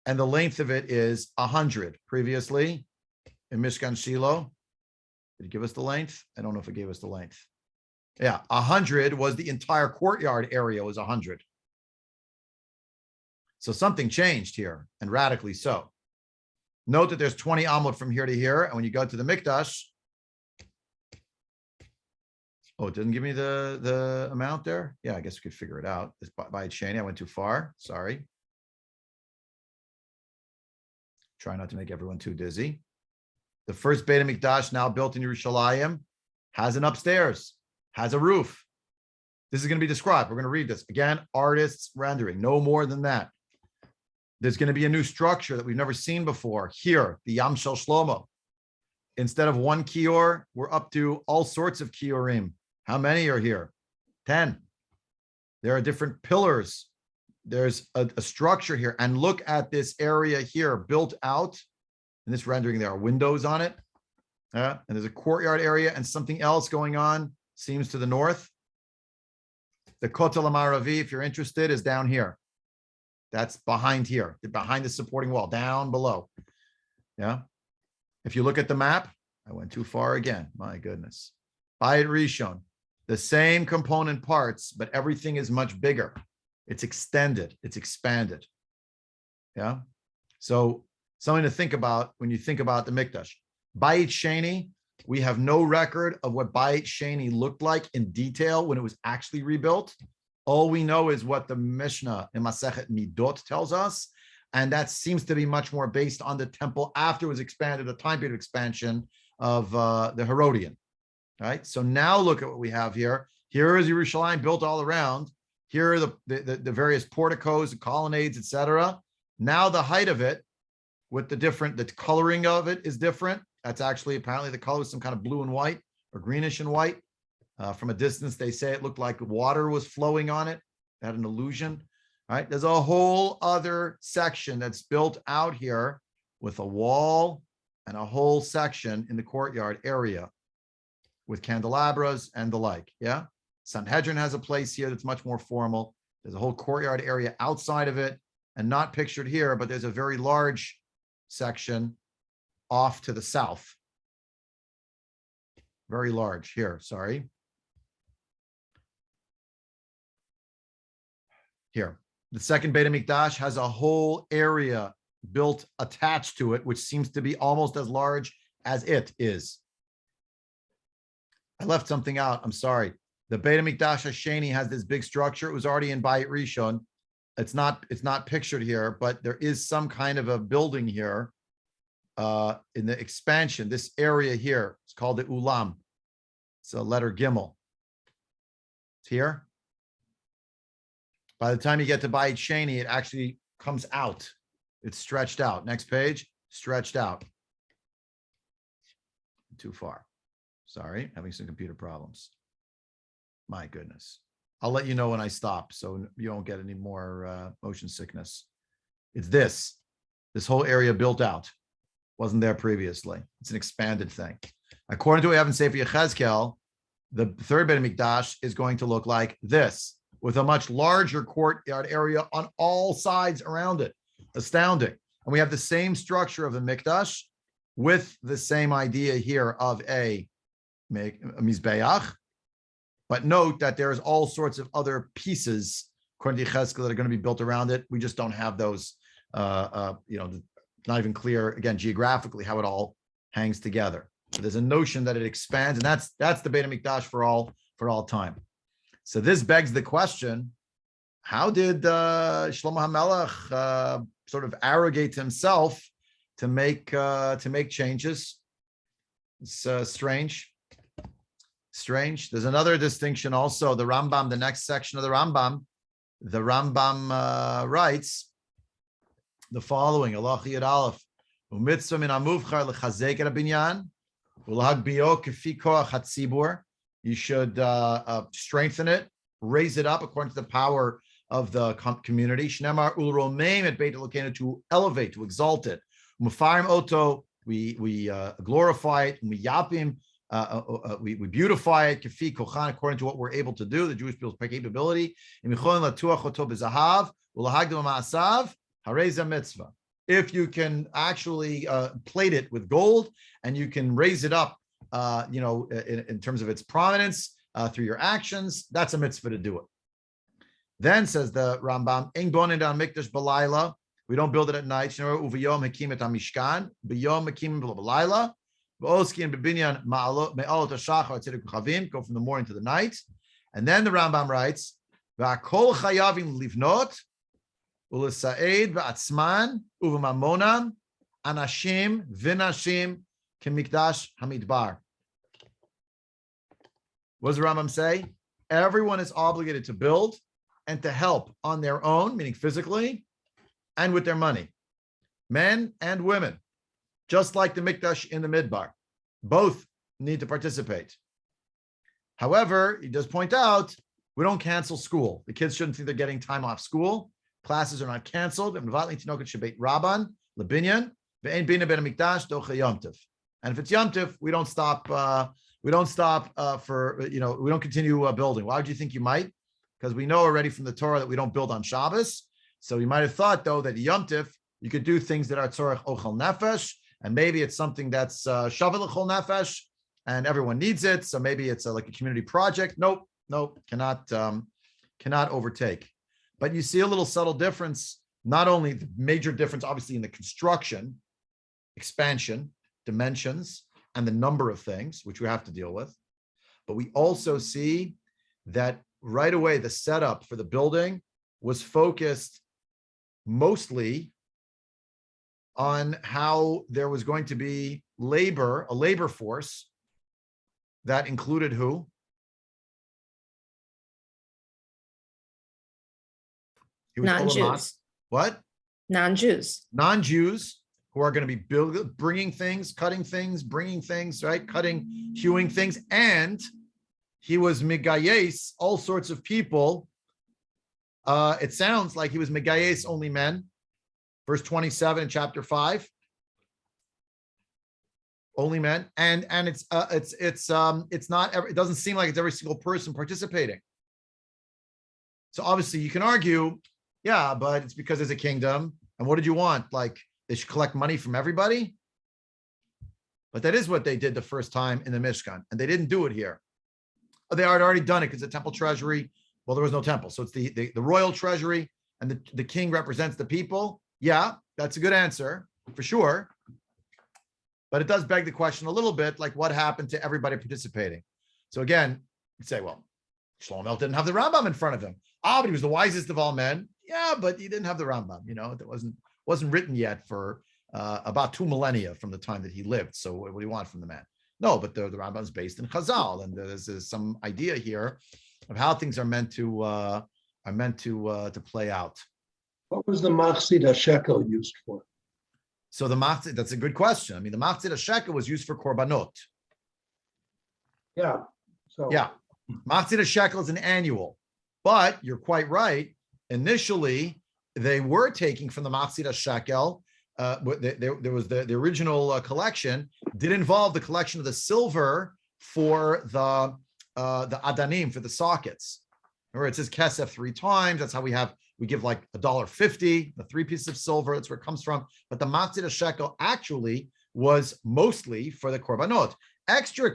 And the length of it is 100. Previously, in Mishkan Shiloh, did it give us the length? I don't know if it gave us the length. Yeah, 100 was the entire courtyard area was 100. So something changed here, and radically so. Note that there's 20 amot from here to here, and when you go to the Mikdash, oh, it didn't give me the amount there? Yeah, I guess we could figure it out. This by Shani, I went too far. Sorry. Try not to make everyone too dizzy. The first Beit HaMikdash, now built in Yerushalayim, has an upstairs, has a roof. This is going to be described. We're going to read this. Again, artists rendering, no more than that. There's going to be a new structure that we've never seen before. Here, the Yam Shel Shlomo. Instead of one kior, we're up to all sorts of kiorim. How many are here? 10. There are different pillars there's a structure here, and look at this area here built out. In this rendering, there are windows on it. And there's a courtyard area and something else going on, seems to the north. The Kotel HaMaravi, if you're interested, is down here. That's behind here, behind the supporting wall, down below. Yeah. If you look at the map, I went too far again. My goodness. Bayit Rishon, the same component parts, but everything is much bigger. It's extended. It's expanded. Yeah. So something to think about when you think about the Mikdash. Bayit Sheni, we have no record of what Bayit Sheni looked like in detail when it was actually rebuilt. All we know is what the Mishnah in Masechet Midot tells us, and that seems to be much more based on the temple after it was expanded, the time period of expansion of the Herodian. Right. So now look at what we have here. Here is Yerushalayim built all around. Here are the various porticos, the colonnades, etc. Now the height of it, with the coloring of it is different. That's actually apparently the color was some kind of blue and white or greenish and white. From a distance, they say it looked like water was flowing on it. It had an illusion. All right. There's a whole other section that's built out here with a wall and a whole section in the courtyard area with candelabras and the like. Yeah. Sanhedrin has a place here that's much more formal. There's a whole courtyard area outside of it, and not pictured here, but there's a very large section off to the south. Very large here, sorry. Here. The second Beit HaMikdash has a whole area built attached to it, which seems to be almost as large as it is. I left something out. I'm sorry. The Beit HaMikdash Hasheni has this big structure. It was already in Bayit Rishon. It's not pictured here, but there is some kind of a building here in the expansion. This area here, it's called the Ulam. It's a letter Gimel. It's here. By the time you get to Bayit Sheni, it actually comes out. It's stretched out. Next page, stretched out. Too far. Sorry, having some computer problems. My goodness. I'll let you know when I stop so you don't get any more motion sickness. It's this whole area built out. Wasn't there previously. It's an expanded thing. According to what we have in Sefer Yechezkel, the third Beit HaMikdash is going to look like this, with a much larger courtyard area on all sides around it. Astounding. And we have the same structure of the Mikdash with the same idea here of a Mizbeach. But note that there's all sorts of other pieces, according to Yechezkel, that are going to be built around it. We just don't have those, not even clear, again, geographically, how it all hangs together. So there's a notion that it expands, and that's the Beit HaMikdash for all time. So this begs the question, how did Shlomo HaMelech sort of arrogate himself to make changes? It's strange. There's another distinction also. The Rambam, the next section of the Rambam writes the following: Allah Yad Alef, u'mitzvah min amuvchar lechazek et habinyan, u'lahagbio kefi koach hatzibur. You should strengthen it, raise it up according to the power of the community. Shnemar ulromeim et beit Elokeinu, to elevate, to exalt it. Mufarim oto, we glorify it. Miyapim, we beautify it. Kefi kochan, according to what we're able to do, the Jewish people's capability. If you can actually plate it with gold, and you can raise it up, in terms of its prominence through your actions, that's a mitzvah to do it. Then says the Rambam, "Ein bonin dan mikdash b'layla." We don't build it at night. Uvayom hakim et hamishkan, b'yom hakim b'layla, v'oskin b'binyan me'alot hashachar tzedek v'chavim. Go from the morning to the night. And then the Rambam writes, "V'akol chayavim livnot u'lesaed v'atzman uv'mamonam anashim v'nashim k'mikdash hamidbar." What does the Rambam say? Everyone is obligated to build and to help on their own, meaning physically, and with their money. Men and women, just like the Mikdash in the Midbar. Both need to participate. However, he does point out, we don't cancel school. The kids shouldn't think they're getting time off school. classes are not canceled. And if it's Yom Tov, we don't stop. We don't continue building. Why would you think you might? Because we know already from the Torah that we don't build on Shabbos. So you might have thought, though, that Yom Tov, you could do things that are tzorech ochel nefesh, and maybe it's something that's shaveh l'chol nefesh, and everyone needs it. So maybe it's like a community project. Nope, cannot overtake. But you see a little subtle difference, not only the major difference, obviously, in the construction, expansion, dimensions, and the number of things, which we have to deal with, but we also see that right away, the setup for the building was focused mostly on how there was going to be a labor force that included who? Non-Jews. What? Non-Jews. Non-Jews who are going to be bringing things, cutting things, bringing things, right? Cutting, hewing things. And he was megayes, all sorts of people. It sounds like he was megayes only men. Verse 27 in chapter 5. Only men. And it doesn't seem like it's every single person participating. So obviously you can argue, yeah, but it's because there's a kingdom. And what did you want? Like they should collect money from everybody? But that is what they did the first time in the Mishkan. And they didn't do it here. They had already done it because the temple treasury, well, there was no temple. So it's the royal treasury and the king represents the people. Yeah, that's a good answer for sure. But it does beg the question a little bit, like what happened to everybody participating? So again, you say, well, Shlomo didn't have the Rambam in front of him. But he was the wisest of all men. Yeah, but he didn't have the Rambam. It wasn't written yet for about 2 millennia from the time that he lived. So what do you want from the man? No, but the Rambam is based in Chazal, and there's some idea here of how things are meant to play out. What was the Machzit HaShekel used for? So the Machzit, that's a good question. I mean, the Machzit HaShekel was used for korbanot. Yeah. So yeah, Machzit HaShekel is an annual, but you're quite right. Initially, they were taking from the Machzit HaShekel. There was the original collection did involve the collection of the silver for the adanim, for the sockets. Remember, it says kesef 3 times. That's how we give like $1.50, the 3 pieces of silver. That's where it comes from. But the Machzit HaShekel actually was mostly for the korbanot. Extra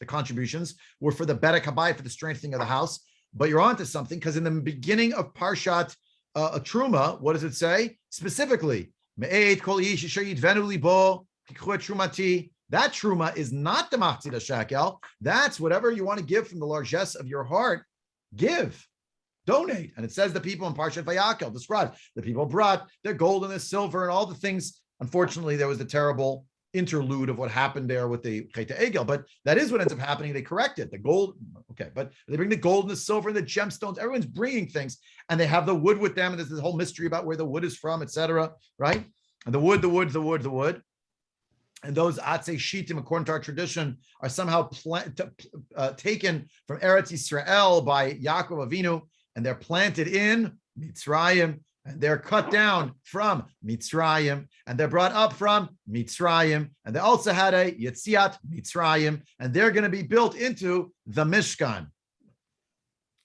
contributions were for the Bedek Habayit, for the strengthening of the house. But you're onto something, because in the beginning of Parshat Truma, what does it say? Specifically, that Truma is not the Machzit HaShekel. That's whatever you want to give from the largesse of your heart. Give, donate. And it says the people in Parshat Vayakel described, the people brought their gold and their silver and all the things. Unfortunately, there was the terrible interlude of what happened there with the Chet Egel, but that is what ends up happening. They correct it. The gold, okay, but they bring the gold and the silver and the gemstones. Everyone's bringing things, and they have the wood with them, and there's this whole mystery about where the wood is from, etc. Right? And the wood. And those atzei shitim, according to our tradition, are somehow taken from Eretz Yisrael by Yaakov Avinu, and they're planted in Mitzrayim, and they're cut down from Mitzrayim, and they're brought up from Mitzrayim, and they also had a Yetziat Mitzrayim, and they're going to be built into the Mishkan.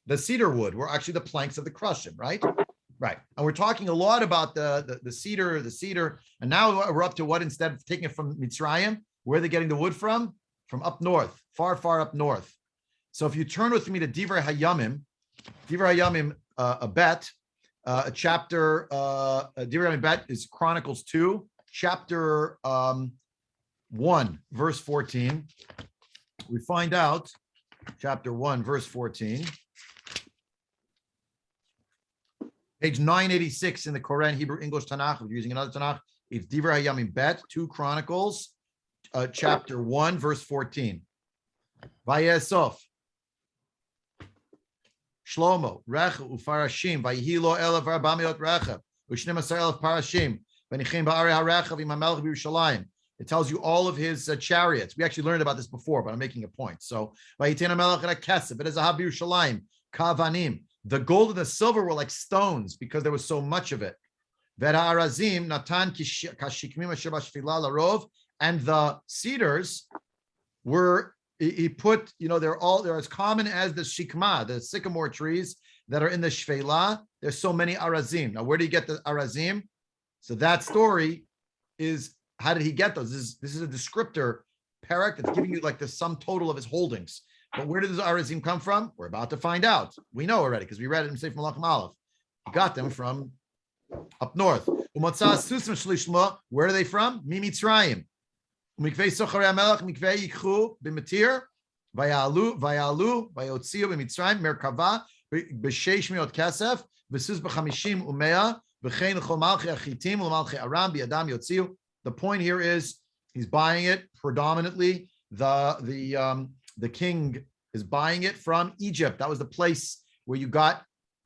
The cedar wood were actually the planks of the crushim, right? Right. And we're talking a lot about the cedar, and now we're up to what, instead of taking it from Mitzrayim, where are they getting the wood from? From up north, far, far up north. So if you turn with me to Divrei Hayamim, a bet, a chapter, Divrei Hayamim bet is Chronicles 2, chapter 1, verse 14. We find out, chapter 1, verse 14. Page 986 in the Koran Hebrew English Tanakh. If you're using another Tanakh, it's Divrei Hayamim Bet, 2 Chronicles, chapter 1, verse 14. Vayesof Shlomo Recha Ufarashim Vayihilo Elav Arbamiot Recha Ushnemasar Elav Parashim Venichim Ba'arei HaRechav Im HaMelech B'Yerushalayim. It tells you all of his chariots. We actually learned about this before, but I'm making a point. So Vayiten HaMelech et HaKesef et HaZahav B'Yerushalayim Kavanim The gold and the silver were like stones because there was so much of it. And the cedars were, he put, they're as common as the shikma, the sycamore trees that are in the shvela. There's so many arazim. Now, where do you get the arazim? So that story is, how did he get those? This is a descriptor, Perek, that's giving you like the sum total of his holdings. But where did the arazim come from? We're about to find out. We know already because we read it in Sefer Melachim Alef. He got them from up north. Where are they from? Mitzrayim. Mikvei Sochari Melech, Mikvei Yikhu, B'Metir, Vayalu, Vayotziu, B'Mitzrayim, Merkava, B'Sheish Miot Kesef, V'Suz B'Chamishim Umea, V'Chein L'Chol Malchi Achitim, L'Malchi Aram, B'Yadam Yotziu. The point here is he's buying it predominantly. The king is buying it from Egypt. That was the place where you got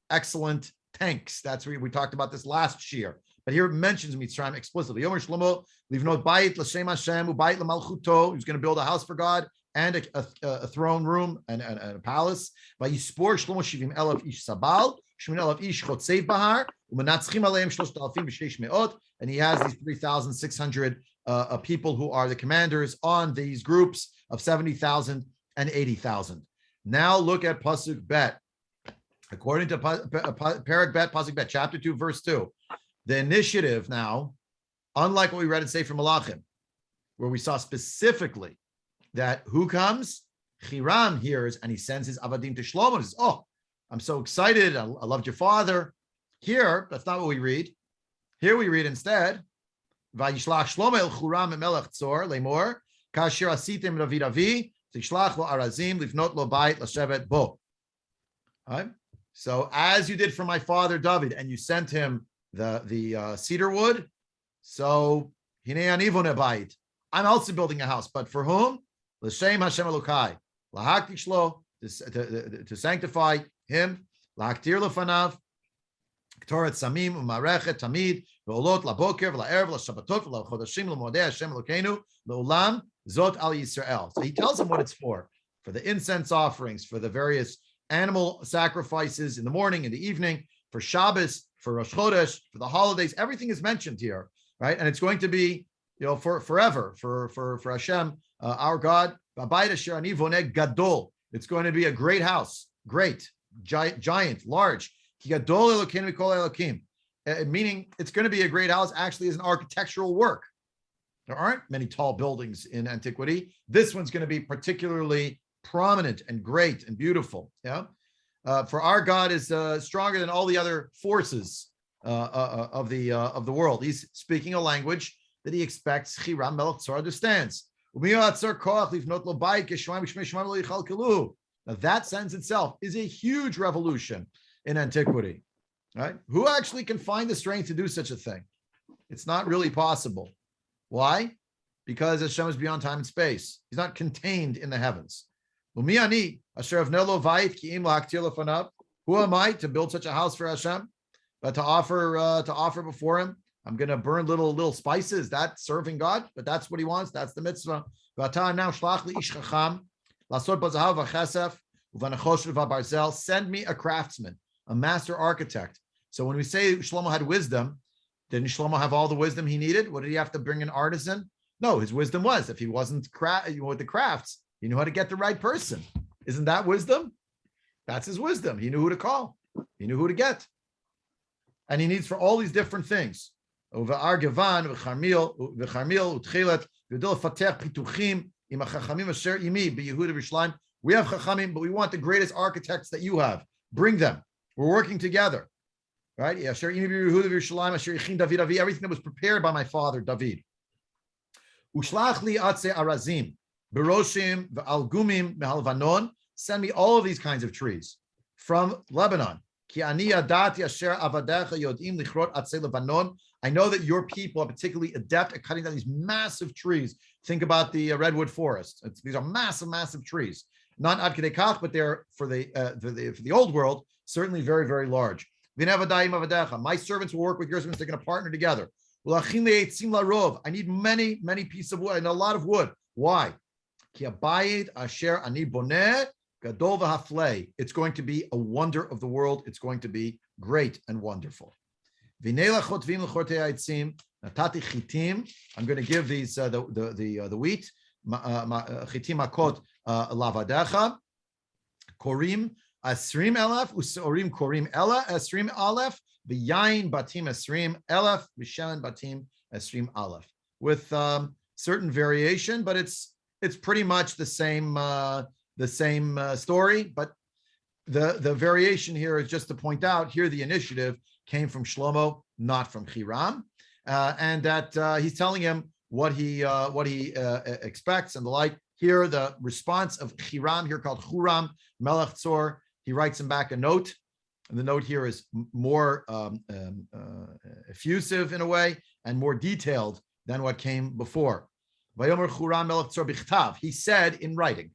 excellent tanks. That's where we talked about this last year. But here it mentions Mitzrayim explicitly. Yomer Shlomo livnot bayit l'shem Hashem ubayit l'malchuto. He's going to build a house for God and a throne room and a palace. Vayispor Shlomo 70,000 ish sabal, 80,000 ish chotzei bahar, umenatzchim aleim 3,600. And he has these 3,600 people who are the commanders on these groups of 70,000 and 80,000. Now look at Pasuk Bet. According to Perek Bet, Pasuk Bet, chapter 2, verse 2. The initiative now, unlike what we read in Sefer Melachim, where we saw specifically that who comes? Hiram hears and he sends his avadim to Shlomo and says, oh, I'm so excited. I loved your father. Here, that's not what we read. Here we read instead, Vayishlach Shlomo el Churam melech tzor lemor kasher asitim David avi tishlach lo arazim livnot lo bayit lashevet bo. All right. So as you did for my father David, and you sent him the cedar wood, so hinei anivon bayit. I'm also building a house, but for whom? L'shem Hashem Elokai, lahakti shlo, to sanctify him, lahaktir lefanav, k'toret samim u'marechet tamid ve'olot laboker ve'la'erev la'shabbatot ve'la'chodashim l'modei Hashem Elokeinu le'olam zot al Yisrael. So he tells him what it's for the incense offerings, for the various animal sacrifices in the morning, in the evening, for Shabbos, for Rosh Chodesh, for the holidays. Everything is mentioned here, right? And it's going to be, for forever, for Hashem, our God. Gadol. It's going to be a great house, great, giant, large. Meaning it's going to be a great house. Actually, is an architectural work. There aren't many tall buildings in antiquity. This one's going to be particularly prominent and great and beautiful. Yeah. For our God is stronger than all the other forces of the world. He's speaking a language that he expects Hiram Melech Tzor understands. Now that sentence itself is a huge revolution in antiquity. Right? Who actually can find the strength to do such a thing? It's not really possible. Why? Because Hashem is beyond time and space. He's not contained in the heavens. Who am I to build such a house for Hashem? But to offer before him, I'm going to burn little spices. That's serving God, but that's what he wants. That's the mitzvah. Send me a craftsman, a master architect. So when we say Shlomo had wisdom, didn't Shlomo have all the wisdom he needed? What did he have to bring an artisan? No, his wisdom was if he wasn't with the crafts, he knew how to get the right person. Isn't that wisdom? That's his wisdom. He knew who to call. He knew who to get. And he needs for all these different things. We have Chachamim, but we want the greatest architects that you have. Bring them. We're working together. Right? Everything that was prepared by my father, David. Send me all of these kinds of trees from Lebanon. I know that your people are particularly adept at cutting down these massive trees. Think about the redwood forest. These are massive trees. Not ad kedei kach, but they're for the old world, certainly very, very large. My servants will work with your servants. They're going to partner together. I need many pieces of wood and a lot of wood. Why? Gadol v'haflei. It's going to be a wonder of the world. It's going to be great and wonderful. Natati chitim. I'm going to give these the wheat. Chitim akot lavadecha. Korim asrim elef usorim korim ela asrim alef. V'yain batim asrim elef v'shemen batim asrim alef. With certain variation, but it's pretty much the same story. But the variation here is just to point out here the initiative came from Shlomo, not from Hiram, and that he's telling him what he expects and the like. Here, the response of Hiram, here called Huram Melech Tzor, he writes him back a note, and the note here is more effusive in a way and more detailed than what came before. Vayomer Huram Melech Tzor bichtav. He said in writing.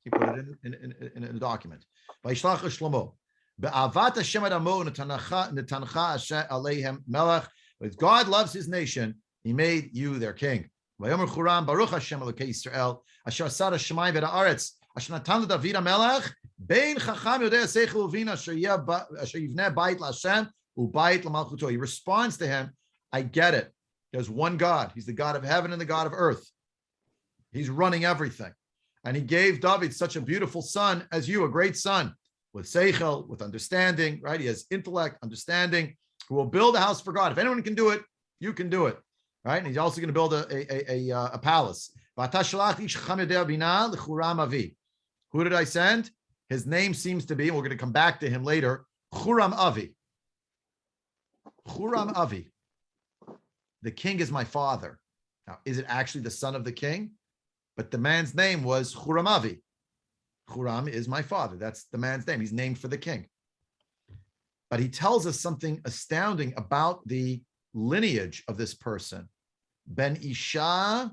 He put it in a document. Vayishlach Shlomo. Be'avat Hashem adamo netancha aleihem melech. But God loves His nation, He made you their king. Vayomer Churam Baruch Hashem Elokei Yisrael Asher asar hashamayim ve'haaretz Asher natan leDavid HaMelech bein chacham yodei seichel uvina asher yivneh bayit laHashem ubayit lamalchuto. He responds to him, I get it. There's one God. He's the God of heaven and the God of earth. He's running everything. And He gave David such a beautiful son as you, a great son, with seichel, with understanding, right? He has intellect, understanding, who will build a house for God. If anyone can do it, you can do it, right? And He's also going to build a palace. Who did I send? His name seems to be, and we're going to come back to him later, Churam Avi. Churam Avi. The king is my father. Now, is it actually the son of the king? But the man's name was Churam Avi. Churam is my father. That's the man's name. He's named for the king. But he tells us something astounding about the lineage of this person. Ben Isha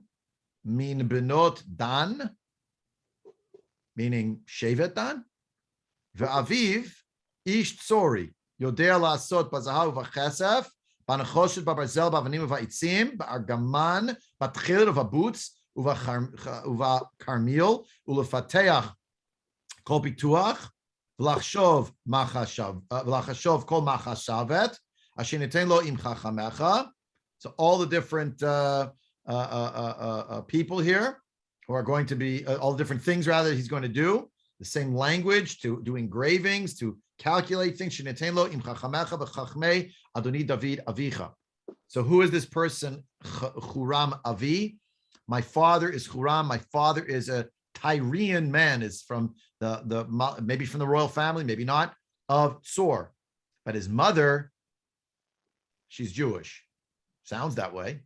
min benot Dan, meaning Shevet Dan. Ve'aviv ish tzori, yodea la'asot bazahav v'chesef, b'nechoshet b'barzel b'avanim v'a'itzim, b'argaman, b'tchil v'abutz, uva-karmil, ulefateach kol pituach, v'lachshov kol machashavet, asher niten lo im chachamecha. So all the different people here who are going to be, all the different things rather he's going to do, the same language, to do engravings, to calculate things. Asher niten lo im chachamecha v'chachmei Adoni David avicha. So who is this person, Churam Avi? My father is Churam. My father is a Tyrian man, is from the maybe from the royal family, maybe not, of Tzor. But his mother, she's Jewish. Sounds that way.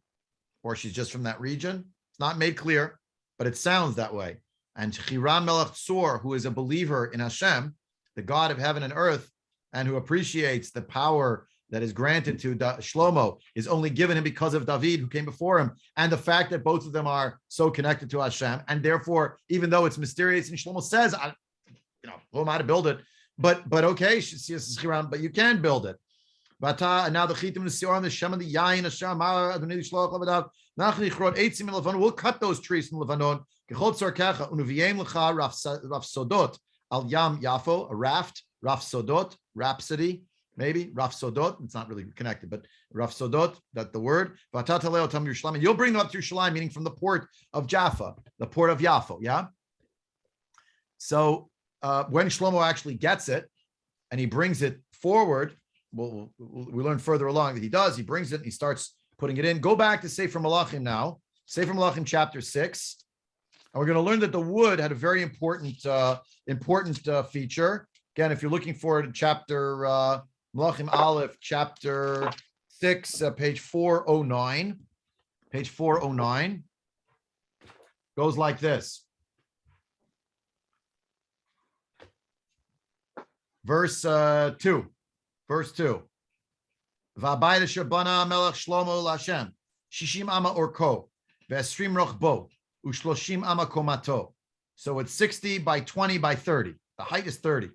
Or she's just from that region. It's not made clear, but it sounds that way. And Hiram Melech Tzor, who is a believer in Hashem, the God of heaven and earth, and who appreciates the power that is granted to Shlomo, is only given him because of David, who came before him, and the fact that both of them are so connected to Hashem. And therefore, even though it's mysterious, and Shlomo says, who am I to build it? But okay, but you can build it. But now the chitim and the siorim, the shem and the yain, Hashem, Adonai Shloach Lavadav, Nachni Chrot Eitzim in Levanon. We'll cut those trees from Levanon. Kechot Tzarkecha Unuviyem Lecha Rafsodot Al Yam Yafo, a raft, Rafsodot, rhapsody. Maybe Rafsodot, it's not really connected, but Rafsodot, that's the word. And you'll bring them up to Yerushalayim, meaning from the port of Jaffa, the port of Yafo, yeah? So when Shlomo actually gets it, and he brings it forward, we learn further along that he brings it, and he starts putting it in. Go back to Sefer Melachim now, Sefer Melachim chapter 6, and we're going to learn that the wood had a very important feature. Again, if you're looking for it, chapter Melachim Alef, chapter 6, page 409. Page 409 goes like this. Verse 2. Verse 2. V'abayit asher bana melech Shlomo l'Hashem, shishim ama orko, ve'esrim rochbo, u'shloshim ama komato. So it's 60 by 20 by 30. The height is 30.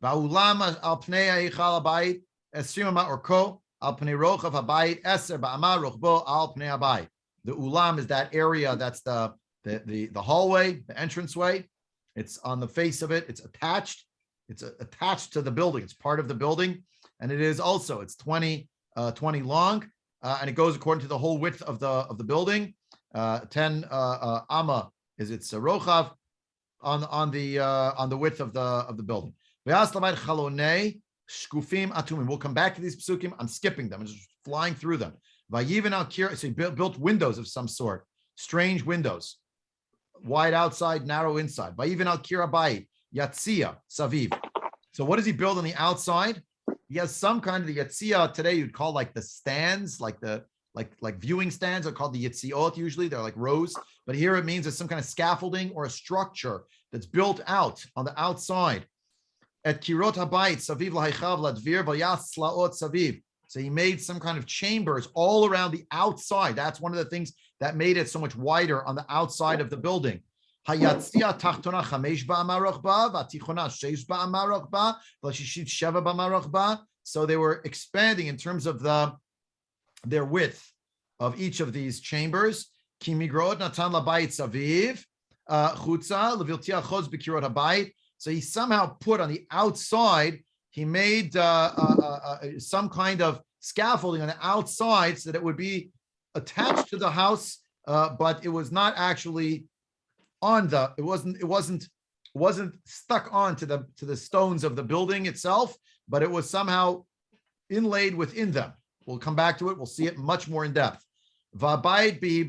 Va'ulam al pnei ha'eichal habayit, esrim ama orko, al pnei rochav habayit, eser ba'ama rochbo al pnei habayit. The ulam is that area, that's the hallway, the entranceway. It's on the face of it. It's attached. It's attached to the building. It's part of the building. And it is also, it's 20 long, and it goes according to the whole width of the building. 10 amma is its rochav on the width of the building. We'll come back to these psukim. I'm skipping them. I'm just flying through them. So he built windows of some sort, strange windows, wide outside, narrow inside. Yatzia saviv. So what does he build on the outside? He has some kind of the yatzia. Today you'd call like the stands, like viewing stands are called the yitziot. Usually they're like rows, but here it means there's some kind of scaffolding or a structure that's built out on the outside. At kirot habayit saviv lahaychav ladvir vayas slaot saviv. So he made some kind of chambers all around the outside. That's one of the things that made it so much wider on the outside of the building. Hayatzia tachtona chamesh ba'amarach ba, vatichona sheish ba'amarach ba, v'shishit sheva ba'amarach ba. So they were expanding in terms of their width of each of these chambers. Ki migrod natan labayit saviv chutza leviltia choz b'kirot habayit. So he somehow put on the outside, he made some kind of scaffolding on the outside so that it would be attached to the house, but it was not actually it wasn't stuck onto the stones of the building itself, but it was somehow inlaid within them. We'll come back to it. We'll see it much more in depth. V'abayit bihi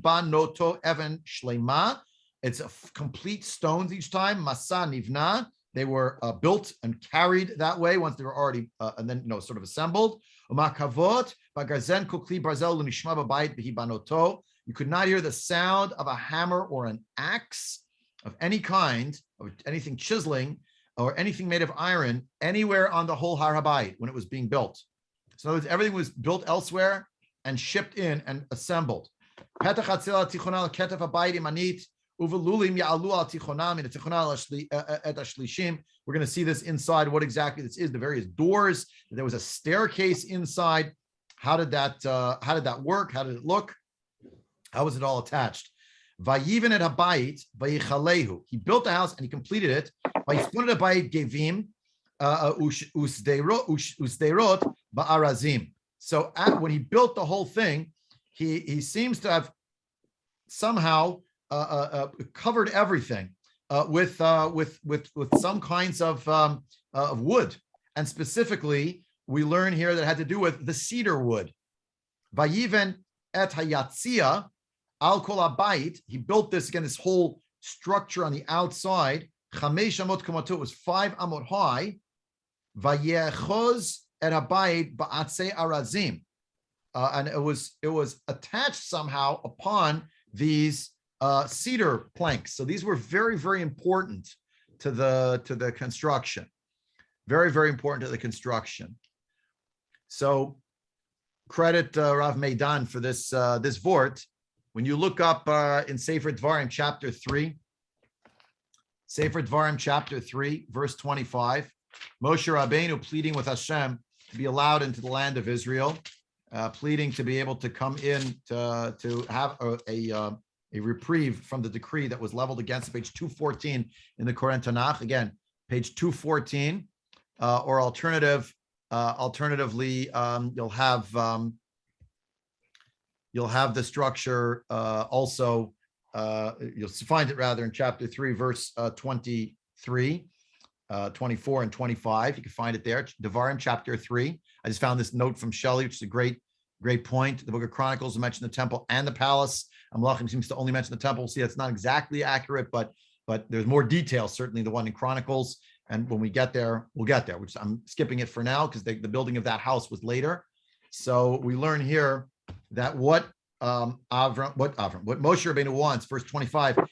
banoto even shlema. It's complete stones each time. Masa nivna. They were built and carried that way once they were already and then sort of assembled. Umakavot bagarzen kukli barzel l'nishma b'bayit bihi banoto. You could not hear the sound of a hammer or an axe of any kind, or anything chiseling, or anything made of iron anywhere on the whole Har HaBayit when it was being built. So in other words, everything was built elsewhere and shipped in and assembled. We're going to see this inside, what exactly this is, the various doors. There was a staircase inside. How did that work? How did it look? How was it all attached? Vayiven et habayit vayichalehu. He built the house and he completed it. Vayispunet habayit gevim usdeirot ba'arazim. So when he built the whole thing, he seems to have somehow covered everything with some kinds of wood, and specifically we learn here that it had to do with the cedar wood. Vayiven et hayatzia al kol habayit. He built this whole structure on the outside. Chamesh amot kamotu. It was 5 amot high. Vayechoz et habayit ba'atzei arazim. And it was attached somehow upon these cedar planks. So these were very, very important to the construction. Very, very important to the construction. So credit Rav Meidan for this vort. When you look up in Sefer Dvarim chapter 3, Sefer Dvarim chapter 3, verse 25, Moshe Rabbeinu pleading with Hashem to be allowed into the land of Israel, pleading to be able to come in to have a reprieve from the decree that was leveled against page 214 in the Koran Tanakh. Again, page 214, or alternatively, you'll have the structure also. You'll find it rather in chapter 3, verse 23, 24, and 25. You can find it there. Devarim chapter 3. I just found this note from Shelley, which is a great point. The book of Chronicles mentioned the temple and the palace. Melachim seems to only mention the temple. See, that's not exactly accurate, but there's more detail, certainly the one in Chronicles. And when we get there, we'll get there, which I'm skipping it for now because the building of that house was later. So we learn here that what Moshe Rabbeinu wants, verse 25, I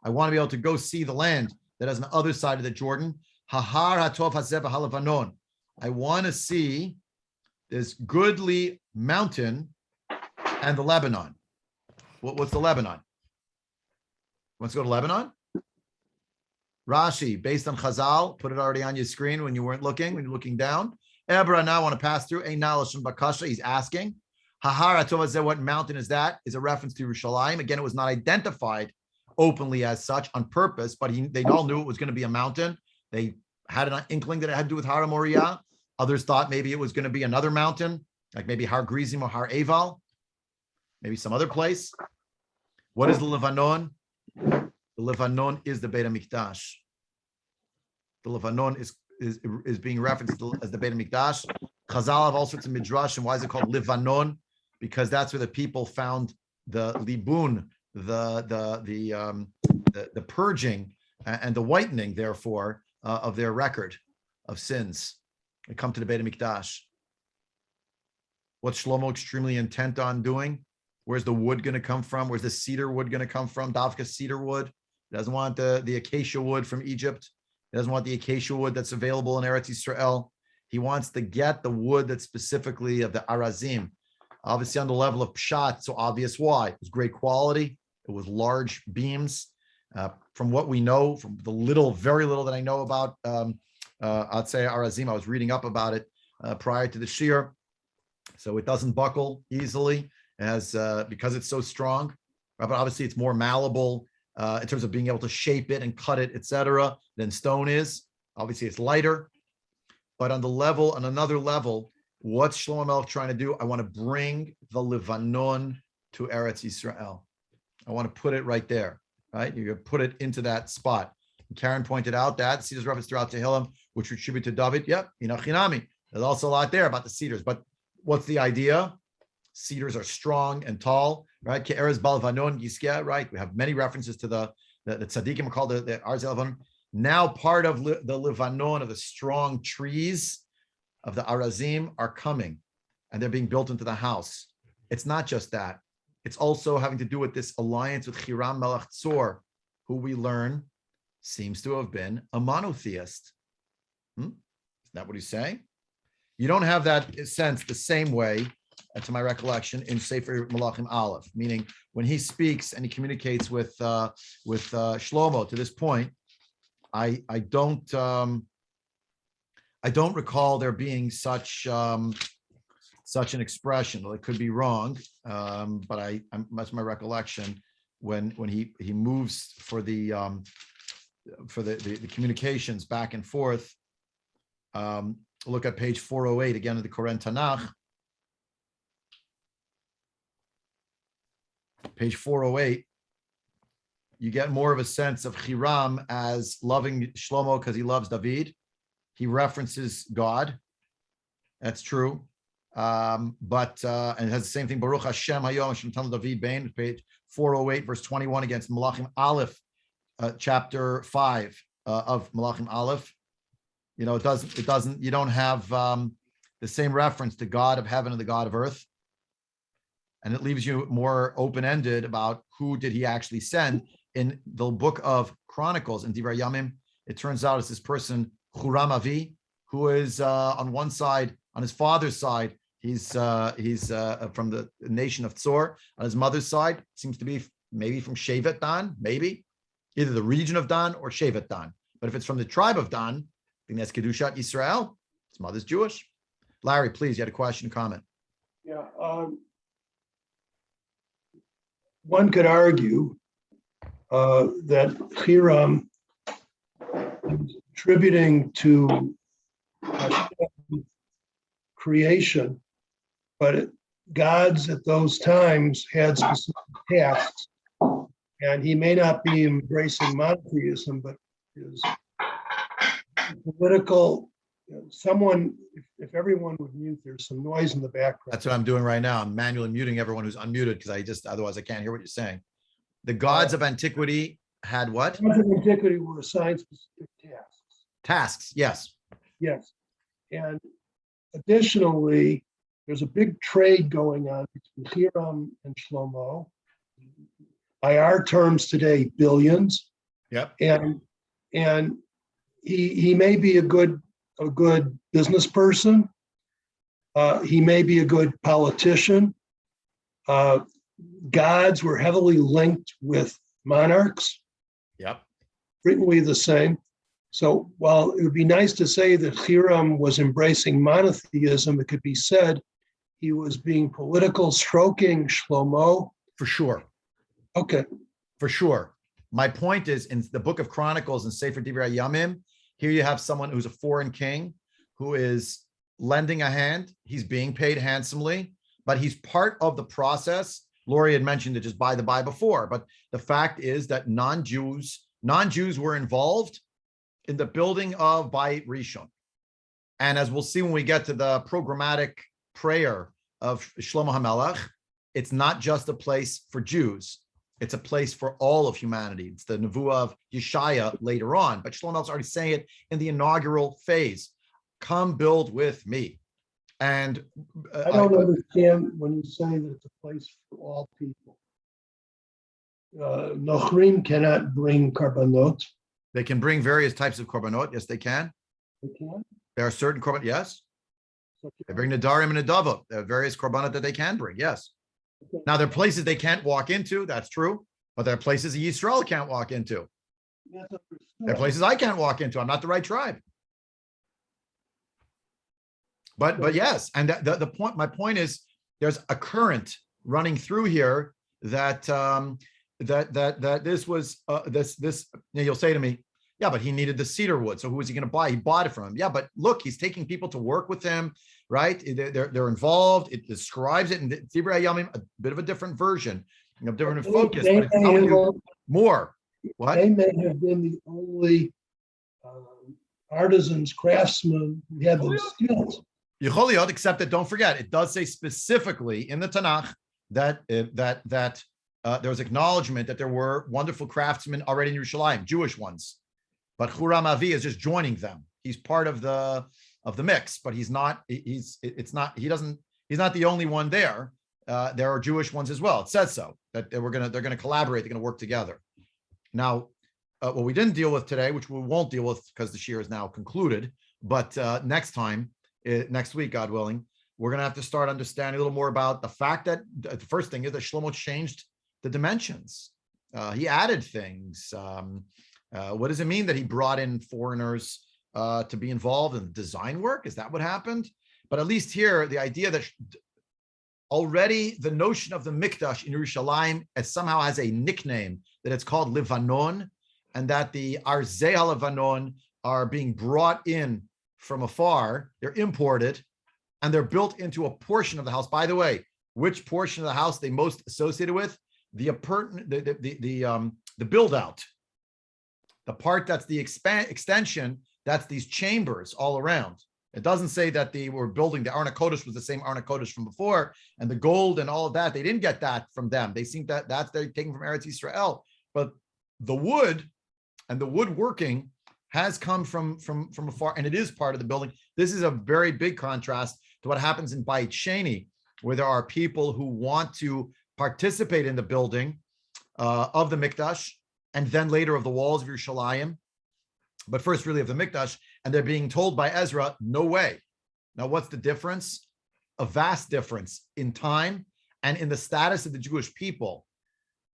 want to be able to go see the land that is on the other side of the Jordan. I want to see this goodly mountain and the Lebanon. What's the Lebanon? Let's go to Lebanon. Rashi, based on Chazal, put it already on your screen when you weren't looking, when you're looking down. Ebra now want to pass through. He's asking. Hahar Atovah, what mountain is that? Is a reference to Yerushalayim. Again, it was not identified openly as such on purpose, but they all knew it was going to be a mountain. They had an inkling that it had to do with Har Moriah. Others thought maybe it was going to be another mountain, like maybe Har Grizim or Har Eval, maybe some other place. What is the Levanon? The Levanon is the Beit HaMikdash. The Levanon is being referenced as the Beit HaMikdash. Chazal have all sorts of midrash, and why is it called Levanon? Because that's where the people found the libun, the purging and the whitening, therefore, of their record of sins. They come to the Beit HaMikdash. What's Shlomo extremely intent on doing? Where's the wood going to come from? Where's the cedar wood going to come from? Davka cedar wood. He doesn't want the acacia wood from Egypt. He doesn't want the acacia wood that's available in Eretz Yisrael. He wants to get the wood that's specifically of the Arazim. Obviously, on the level of Pshat, so obvious why. It was great quality. It was large beams. From what we know, from the very little that I know about, I'd say Arazim, I was reading up about it prior to the Shir. So it doesn't buckle easily because it's so strong. But obviously, it's more malleable in terms of being able to shape it and cut it, etc., than stone is. Obviously, it's lighter. But on another level, what's Shlomo Melech trying to do? I want to bring the Levanon to Eretz Yisrael. I want to put it right there, right? You're going to put it into that spot. And Karen pointed out that cedars reference throughout Tehillim, which we attribute to David. Yep, Inachinami. There's also a lot there about the cedars. But what's the idea? Cedars are strong and tall, right? Ke'erez Balvanon Yiskia, right? We have many references to the tzaddikim are called the Exile of Bavel. Now part of the Levanon, of the strong trees of the Arazim, are coming, and they're being built into the house. It's not just that. It's also having to do with this alliance with Hiram Melech Tzor, who we learn seems to have been a monotheist. Isn't that what he's saying? You don't have that sense the same way, to my recollection, in Sefer Melachim Alef, meaning when he speaks and he communicates with Shlomo to this point, I don't recall there being such an expression. Well, it could be wrong, but that's my recollection when he moves for the communications back and forth. Look at page 408 again of the Koren Tanakh. Page 408. You get more of a sense of Hiram as loving Shlomo because he loves David. He references God. That's true. And it has the same thing. Baruch Hashem Hayom Hashem David Bain, page 408, verse 21 against Melachim Alef, chapter 5 of Melachim Alef. You know, it doesn't, you don't have the same reference to God of heaven and the God of earth. And it leaves you more open-ended about who did he actually send. In the book of Chronicles in Divrei Yamim, it turns out it's this person, Huram Avi, who is on one side, on his father's side, he's from the nation of Tzor. On his mother's side, seems to be maybe from Shevet Dan, maybe either the region of Dan or Shevet Dan. But if it's from the tribe of Dan, I think that's Kedushat Yisrael. His mother's Jewish. Larry, please, you had a question, comment. Yeah, one could argue that Hiram is attributing to creation, but gods at those times had specific tasks, and he may not be embracing monotheism, but is political. Someone, if everyone would mute, there's some noise in the background. That's what I'm doing right now. I'm manually muting everyone who's unmuted because otherwise I can't hear what you're saying. The gods of antiquity had what? Gods of antiquity were assigned specific tasks. Tasks, yes. Yes. And additionally, there's a big trade going on between Hiram and Shlomo. By our terms today, billions. Yep. And he may be a good business person. He may be a good politician. Gods were heavily linked with monarchs. Yep. Frequently the same. So while it would be nice to say that Hiram was embracing monotheism, it could be said he was being political, stroking Shlomo? For sure. Okay. For sure. My point is, in the book of Chronicles and Sefer Divrei Yamim, here you have someone who's a foreign king who is lending a hand. He's being paid handsomely, but he's part of the process. Lori had mentioned it just by the by before, but the fact is that non-Jews were involved in the building of Bayit Rishon. And as we'll see when we get to the programmatic prayer of Shlomo HaMelech, it's not just a place for Jews. It's a place for all of humanity. It's the Nevuah of Yeshaya later on, but Shlomo HaMelech's already saying it in the inaugural phase. Come build with me. And I don't understand when you say that it's a place for all people. Nochrim cannot bring korbanot. They can bring various types of korbanot. Yes, they can. They can? There are certain korbanot. Yes. They bring Nadarim and Nadava. There are various korbanot that they can bring. Yes. Okay. Now, there are places they can't walk into. That's true. But there are places Yisrael can't walk into. That's understood. There are places I can't walk into. I'm not the right tribe. But yes, and the point. My point is, there's a current running through here that this was this. You'll say to me, yeah, but he needed the cedar wood. So who was he going to buy? He bought it from him. Yeah, but look, he's taking people to work with him, right? They're involved. It describes it in Divrei Yamim, a bit of a different version, different focus, but it's telling you more. What? They may have been the only artisans, craftsmen who had those skills. Yecholiot, except that don't forget, it does say specifically in the Tanakh that there was acknowledgement that there were wonderful craftsmen already in Yerushalayim, Jewish ones, but Huram Avi is just joining them. He's part of the mix, but he's not the only one there. There are Jewish ones as well. It says so that they're gonna collaborate, they're gonna work together. Now, what we didn't deal with today, which we won't deal with because the shir is now concluded, but next week, God willing, we're going to have to start understanding a little more about the fact that the first thing is that Shlomo changed the dimensions. He added things. What does it mean that he brought in foreigners to be involved in design work? Is that what happened? But at least here, the idea that already the notion of the Mikdash in Yerushalayim somehow has a nickname, that it's called Levanon, and that the Arzei HaLevanon are being brought in from afar. They're imported and they're built into a portion of the house. By the way, which portion of the house they most associated with? The build out, the part that's the extension, that's these chambers all around. It doesn't say that they were building the Arna Kodesh was the same Arna Kodesh from before, and the gold and all of that. They didn't get that from them. They think that they're taken from Eretz Yisrael. But the wood and the woodworking has come from afar, and it is part of the building. This is a very big contrast to what happens in Bayit Sheni, where there are people who want to participate in the building of the Mikdash, and then later of the walls of Yerushalayim, but first really of the Mikdash, and they're being told by Ezra, no way. Now, what's the difference? A vast difference in time and in the status of the Jewish people.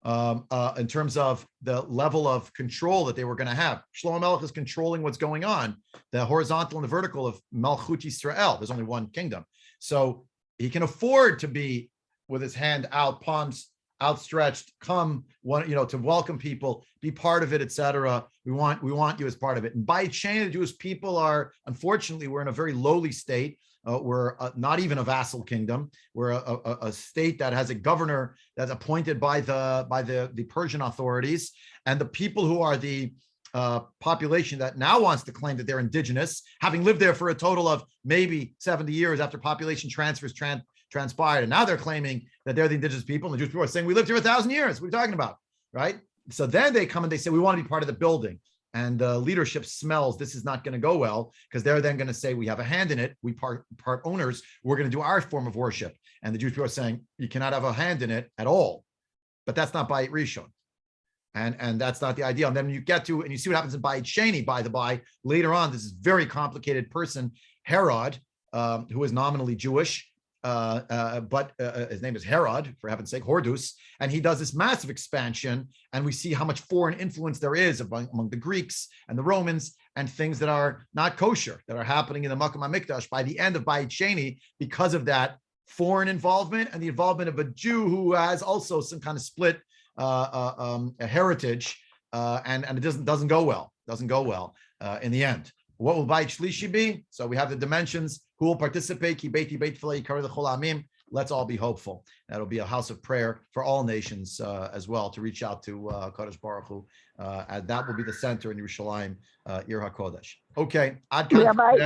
In terms of the level of control that they were going to have. Shlomo Melech is controlling what's going on, the horizontal and the vertical of Malchut Yisrael. There's only one kingdom. So he can afford to be with his hand out, palms outstretched, to welcome people, be part of it, etc. We want you as part of it. And by chain, the Jewish people are, unfortunately, we're in a very lowly state. We're not even a vassal kingdom. We're a state that has a governor that's appointed by the Persian authorities, and the people who are the population that now wants to claim that they're indigenous, having lived there for a total of maybe 70 years after population transfers transpired, and now they're claiming that they're the indigenous people, and the Jewish people are saying we lived here 1,000 years. What are you talking about, right? So then they come and they say we want to be part of the building. And leadership smells this is not going to go well, because they're then going to say we have a hand in it. We part owners. We're going to do our form of worship. And the Jewish people are saying you cannot have a hand in it at all. But that's not Bayit Rishon, and that's not the idea. And then you get to and you see what happens in Bayit Sheni. By the by, later on, this is very complicated person, Herod, who is nominally Jewish. But his name is Herod, for heaven's sake, Hordus, and he does this massive expansion, and we see how much foreign influence there is among the Greeks and the Romans, and things that are not kosher that are happening in the Makom HaMikdash by the end of Bayit Sheni because of that foreign involvement and the involvement of a Jew who has also some kind of split a heritage, and it doesn't go well. Doesn't go well in the end. What will Beit Shlishi be? So we have the dimensions. Who will participate? Ki beiti beit tefillah yikar l'chol amim. Let's all be hopeful. That'll be a house of prayer for all nations as well, to reach out to Kadosh Baruch Hu. And that will be the center in Yerushalayim, Ir HaKodesh. Okay. Ad kan Rabbi, today.